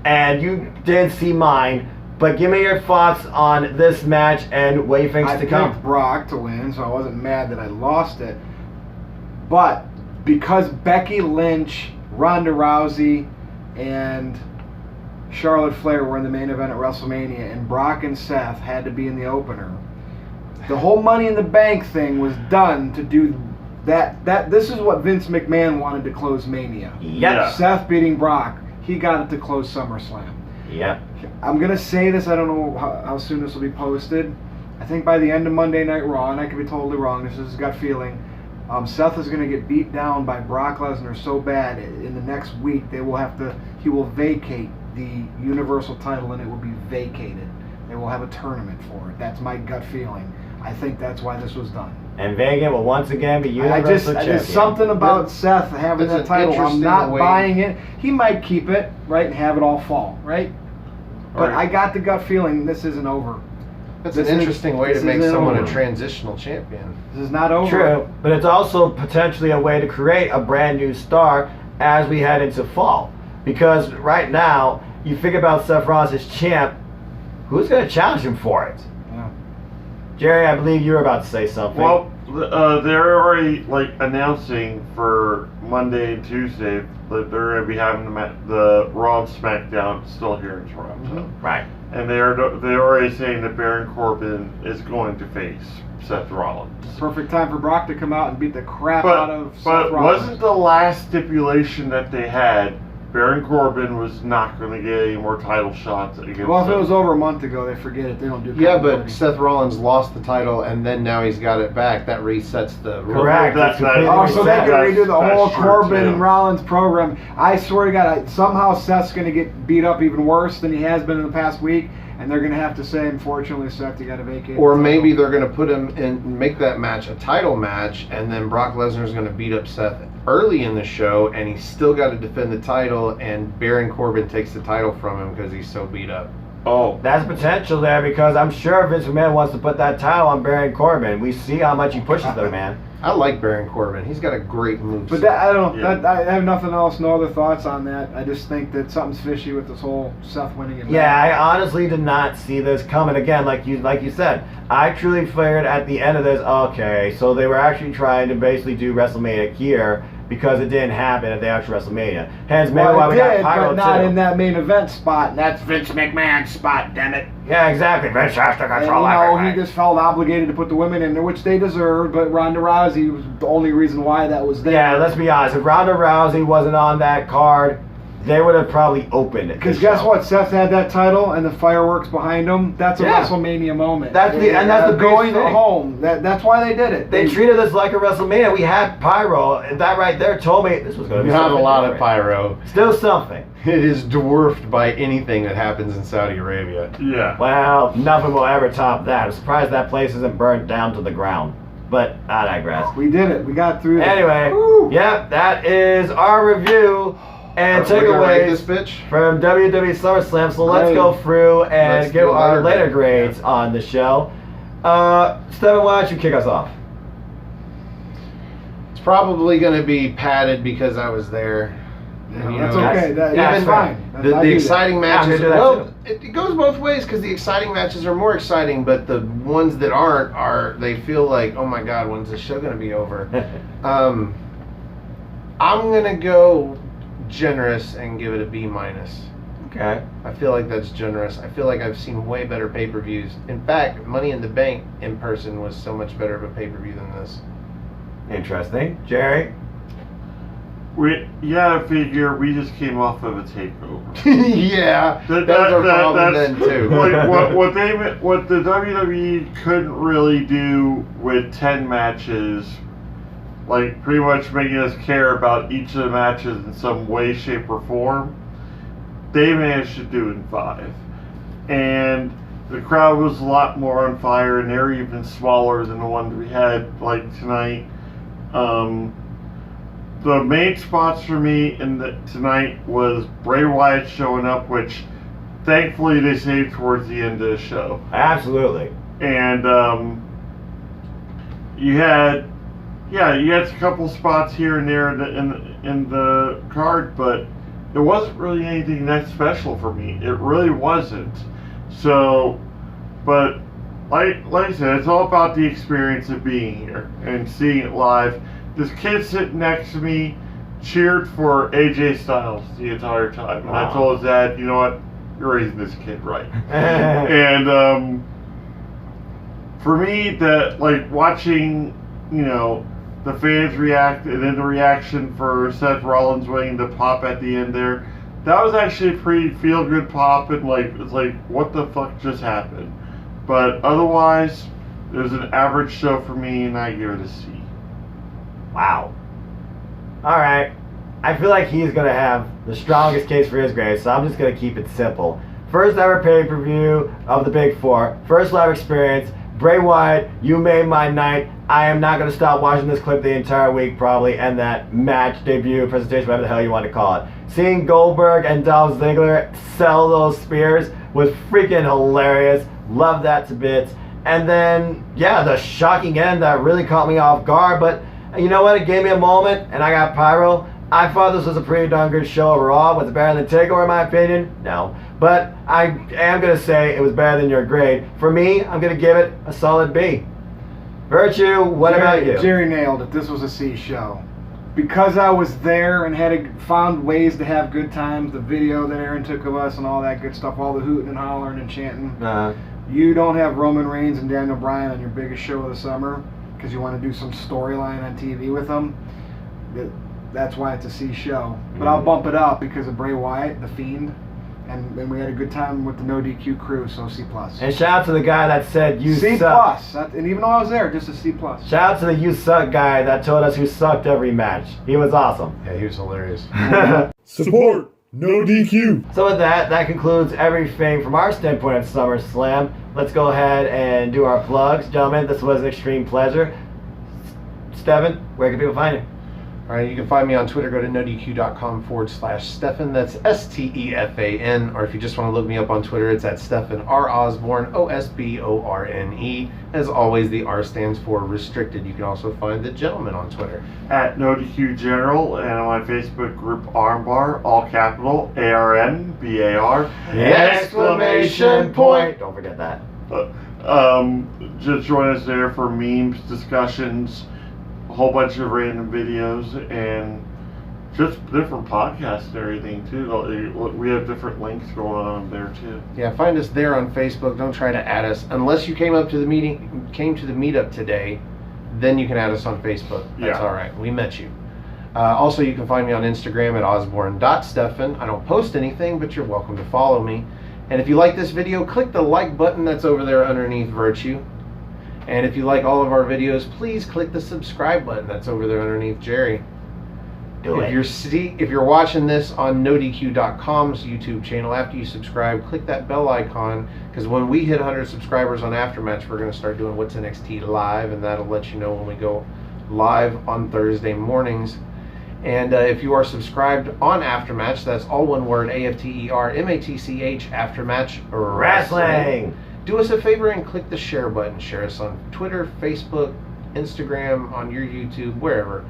and you didn't see mine. But give me your thoughts on this match and what you think's I to come. picked Brock to win, so I wasn't mad that I lost it. But because Becky Lynch, Ronda Rousey, and Charlotte Flair were in the main event at WrestleMania, and Brock and Seth had to be in the opener, the whole Money in the Bank thing was done to do that. This is what Vince McMahon wanted to close Mania. Yep. Yeah. Seth beating Brock, he got it to close SummerSlam. Yep. I'm going to say this, I don't know how soon this will be posted. I think by the end of Monday Night Raw, and I could be totally wrong, this is a gut feeling, Seth is going to get beat down by Brock Lesnar so bad in the next week he will vacate the Universal title and it will be vacated. They will have a tournament for it. That's my gut feeling. I think that's why this was done. And Vega will once again be Universal Champion. There's something about Seth having That's that an title. I'm interesting not way- buying it. He might keep it, right, and have it all fall, right? But Right. I got the gut feeling this isn't over. That's This an is- interesting way to this make isn't someone over. a transitional champion. This is not over. True, but it's also potentially a way to create a brand new star as we head into fall. Because right now, you think about Seth Rollins as champ, who's going to challenge him for it? Yeah. Jerry, I believe you were about to say something. Well, they're already announcing for Monday and Tuesday that they're going to be having the Raw and SmackDown still here in Toronto, right. and they're already saying that Baron Corbin is going to face Seth Rollins. Perfect time for Brock to come out and beat the crap out of Seth But Rollins. wasn't the last stipulation that they had Baron Corbin was not going to get any more title shots against Well, if it him? was over a month ago, they forget it. They don't do Yeah, but continuity. Seth Rollins lost the title and then now he's got it back. That resets the rule. Correct. That's It's completely Oh, so they reset. can redo the That's whole true, Corbin too. and Rollins program. I swear to God, somehow Seth's going to get beat up even worse than he has been in the past week, and they're going to have to say, unfortunately, Seth, you got to vacate. Or the maybe title. they're going to put him in, make that match a title match, and then Brock Lesnar's going to beat up Seth early in the show, and he's still got to defend the title, and Baron Corbin takes the title from him because he's so beat up. Oh, That's potential there because I'm sure Vince McMahon wants to put that title on Baron Corbin. We see how much he pushes the man. I like Baron Corbin. He's got a great move. But that, I don't. Yeah. I have nothing else, no other thoughts on that. I just think that something's fishy with this whole Seth winning it. Yeah, I honestly did not see this coming. Again, like you said, I truly figured at the end of this, okay, so they were actually trying to basically do WrestleMania here because it didn't happen at the actual WrestleMania. Hence, maybe Well, why it we got did, Pyro but not too. in that main event spot. And that's Vince McMahon's spot, damn it. Yeah, exactly. Vince has to And, control he everything. just felt obligated to put the women in there, which they deserved. But Ronda Rousey was the only reason why that was there. Yeah, let's be honest. If Ronda Rousey wasn't on that card, they would have probably opened it. Because this guess show. what? Seth had that title and the fireworks behind him. That's a Yeah. WrestleMania moment. That's the going biggest thing. home. That's why they did it. They treated this like a WrestleMania. We had pyro, and that right there told me this was going to be Not a something lot of different. pyro. Still something. It is dwarfed by anything that happens in Saudi Arabia. yeah. Well, nothing will ever top that. I'm surprised that place isn't burnt down to the ground. But I digress. We did it. We got through it. Anyway, Woo. yep, that is our review and We're gonna rate this takeaways bitch. from WWE SummerSlam. So let's Great. go through and Let's give do a our letter letter grade. grades on the show. Stefan, why don't you kick us off? It's probably going to be padded because I was there. And, That's okay. That's that's fine. The, I the do that. exciting Yeah, I'm matches. gonna do that Well, too. it goes both ways because the exciting matches are more exciting, but the ones that aren't are they feel like, oh my god, when's the show going to be over? I'm going to go generous and give it a B minus. Okay. I feel like that's generous. I feel like I've seen way better pay-per-views. In fact, Money in the Bank in person was so much better of a pay-per-view than this. Interesting. Jerry? You gotta figure we just came off of a takeover. Yeah, that's our problem then too. Like what the WWE couldn't really do with 10 matches, like pretty much making us care about each of the matches in some way, shape, or form, they managed to do in 5. And the crowd was a lot more on fire, and they were even smaller than the ones we had like tonight. The main spots for me tonight was Bray Wyatt showing up, which thankfully they saved towards the end of the show. Absolutely. And you had a couple spots here and there in the card, but it wasn't really anything that special for me. It really wasn't. So, but like I said, it's all about the experience of being here and seeing it live. This kid sitting next to me cheered for AJ Styles the entire time. And I told his dad, you know what, you're raising this kid right. And for me, watching, the fans react and then the reaction for Seth Rollins winning the pop at the end there, that was actually a pretty feel-good pop, and it's like, what the fuck just happened? But otherwise, it was an average show for me, and I give it a C. Wow. Alright. I feel like he's going to have the strongest case for his grade, so I'm just going to keep it simple. First ever pay-per-view of the Big Four. First live experience. Bray Wyatt, you made my night. I am not going to stop watching this clip the entire week, probably, and that match, debut, presentation, whatever the hell you want to call it. Seeing Goldberg and Dolph Ziggler sell those spears was freaking hilarious. Love that to bits. And then, yeah, the shocking end that really caught me off guard, but you know what? It gave me a moment, and I got pyro. I thought this was a pretty darn good show overall. Was it better than TakeOver, in my opinion? No. But I am going to say it was better than your grade. For me, I'm going to give it a solid B. Virtue, what about you? Jerry nailed it. This was a C show. Because I was there and found ways to have good times, the video that Aaron took of us and all that good stuff, all the hooting and hollering and chanting. You don't have Roman Reigns and Daniel Bryan on your biggest show of the summer because you want to do some storyline on TV with them. That's why it's a C show. But I'll bump it up because of Bray Wyatt, The Fiend, and we had a good time with the NoDQ crew, so C+. And shout out to the guy that said you C+. suck. And even though I was there, just a C+. Shout out to the you suck guy that told us who sucked every match. He was awesome. Yeah, he was hilarious. Support NoDQ. So with that concludes everything from our standpoint at SummerSlam. Let's go ahead and do our plugs. Gentlemen, this was an extreme pleasure. Stefan, where can people find you? All right, you can find me on Twitter. Go to nodq.com/Stefan. That's STEFAN. Or if you just want to look me up on Twitter, it's at Stefan R. Osborne, OSBORNE. As always, the R stands for restricted. You can also find the gentleman on Twitter. At NoDQ General, and on my Facebook group Armbar, all capital, ARNBAR. Exclamation point! Don't forget that. Just join us there for memes, discussions, a whole bunch of random videos, and just different podcasts and everything too. We have different links going on there too. Yeah, find us there on Facebook. Don't try to add us unless you came to the meetup today. Then you can add us on Facebook. That's all right. We met you. Also, you can find me on Instagram at osborne.stefan. I don't post anything, but you're welcome to follow me. And if you like this video, click the like button that's over there underneath Virtue. And if you like all of our videos, please click the subscribe button that's over there underneath Jerry. If you're watching this on NoDQ.com's YouTube channel, after you subscribe, click that bell icon, because when we hit 100 subscribers on Aftermatch, we're going to start doing What's NXT Live, and that'll let you know when we go live on Thursday mornings. And if you are subscribed on Aftermatch, that's all one word, AFTERMATCH, Aftermatch Wrestling. Do us a favor and click the share button. Share us on Twitter, Facebook, Instagram, on your YouTube, wherever.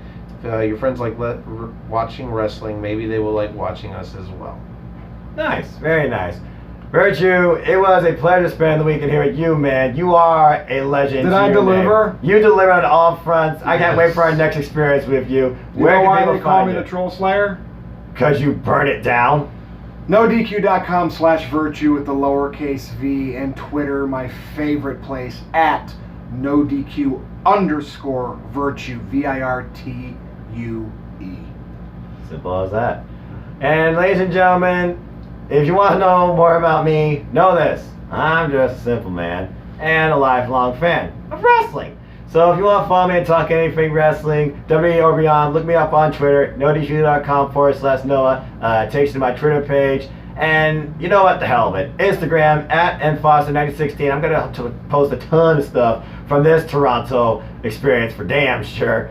If your friends like watching wrestling, maybe they will like watching us as well. Nice, very nice. Virtue, it was a pleasure spending the weekend here with you, man. You are a legend. Did I to your deliver? name. You delivered on all fronts. I can't Yes. wait for our next experience with you. You know why they call me the Troll Slayer? Because you burn it down. NoDQ.com/virtue with the lowercase v, and Twitter, my favorite place, at NoDQ_virtue, VIRTUE. Simple as that. And ladies and gentlemen, if you want to know more about me, know this. I'm just a simple man and a lifelong fan of wrestling. So if you want to follow me and talk anything wrestling, WWE or beyond, look me up on Twitter, NoDQ.com/Noah. It takes you to my Twitter page. And you know what, the hell of it. Instagram, at nfoster1916. I'm going to post a ton of stuff from this Toronto experience for damn sure.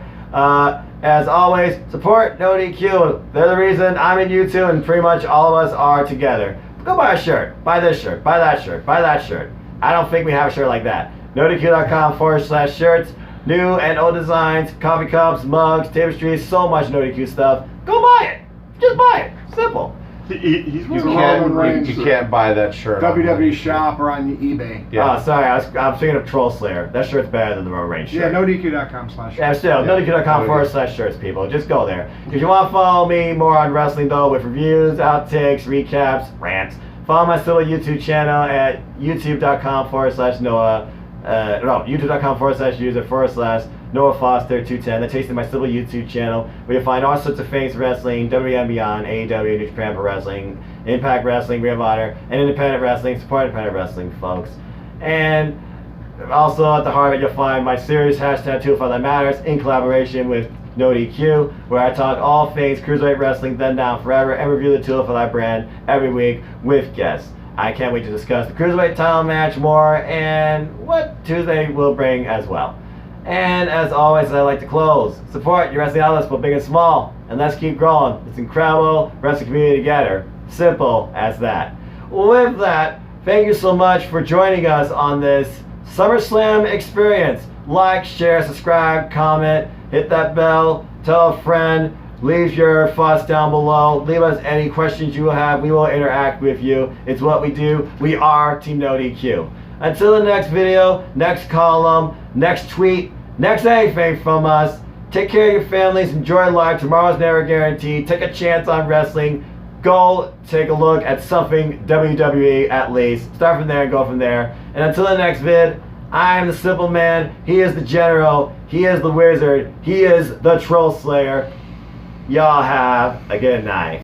As always, support NoDQ. They're the reason I'm in YouTube, and pretty much all of us are together. Go buy a shirt. Buy this shirt. Buy that shirt. Buy that shirt. I don't think we have a shirt like that. NoDQ.com/shirts. New and old designs, coffee cups, mugs, tapestries, so much NoDQ stuff. Go buy it. Just buy it. Simple. He's You Roman Reigns. can't buy that shirt. WWE on shop or on eBay. Yeah. Oh, sorry. I'm thinking of Troll Slayer. That shirt's better than the Roman Reigns shirt. Yeah, NoDQ.com/shop. Yeah, still, NoDQ.com/shirts, people. Just go there. If you want to follow me more on wrestling, though, with reviews, outtakes, recaps, rants, follow my silly YouTube channel at youtube.com/Noah. youtube.com/user/Noah Foster 210. That takes you to my civil YouTube channel where you'll find all sorts of things wrestling, WWE and beyond, AEW, New Japan Pro Wrestling, Impact Wrestling, Ring of Honor, and independent wrestling. Support independent wrestling, folks. And also at the heart of it, you'll find my series, #2 That Matters, in collaboration with NoDQ, where I talk all things cruiserweight wrestling, then down forever, and review the Tool for That brand every week with guests. I can't wait to discuss the cruiserweight title match more and what Tuesday will bring as well. And as always, I like to close. Support your wrestling outlets, both big and small, and let's keep growing this incredible wrestling community together. Simple as that. With that, thank you so much for joining us on this SummerSlam experience. Like, share, subscribe, comment, hit that bell, tell a friend. Leave your thoughts down below. Leave us any questions you have. We will interact with you. It's what we do. We are Team NoDQ. Until the next video, next column, next tweet, next anything from us, take care of your families. Enjoy life. Tomorrow's never guaranteed. Take a chance on wrestling. Go take a look at something WWE at least. Start from there and go from there. And until the next vid, I am the simple man. He is the general. He is the wizard. He is the Troll Slayer. Y'all have a good night.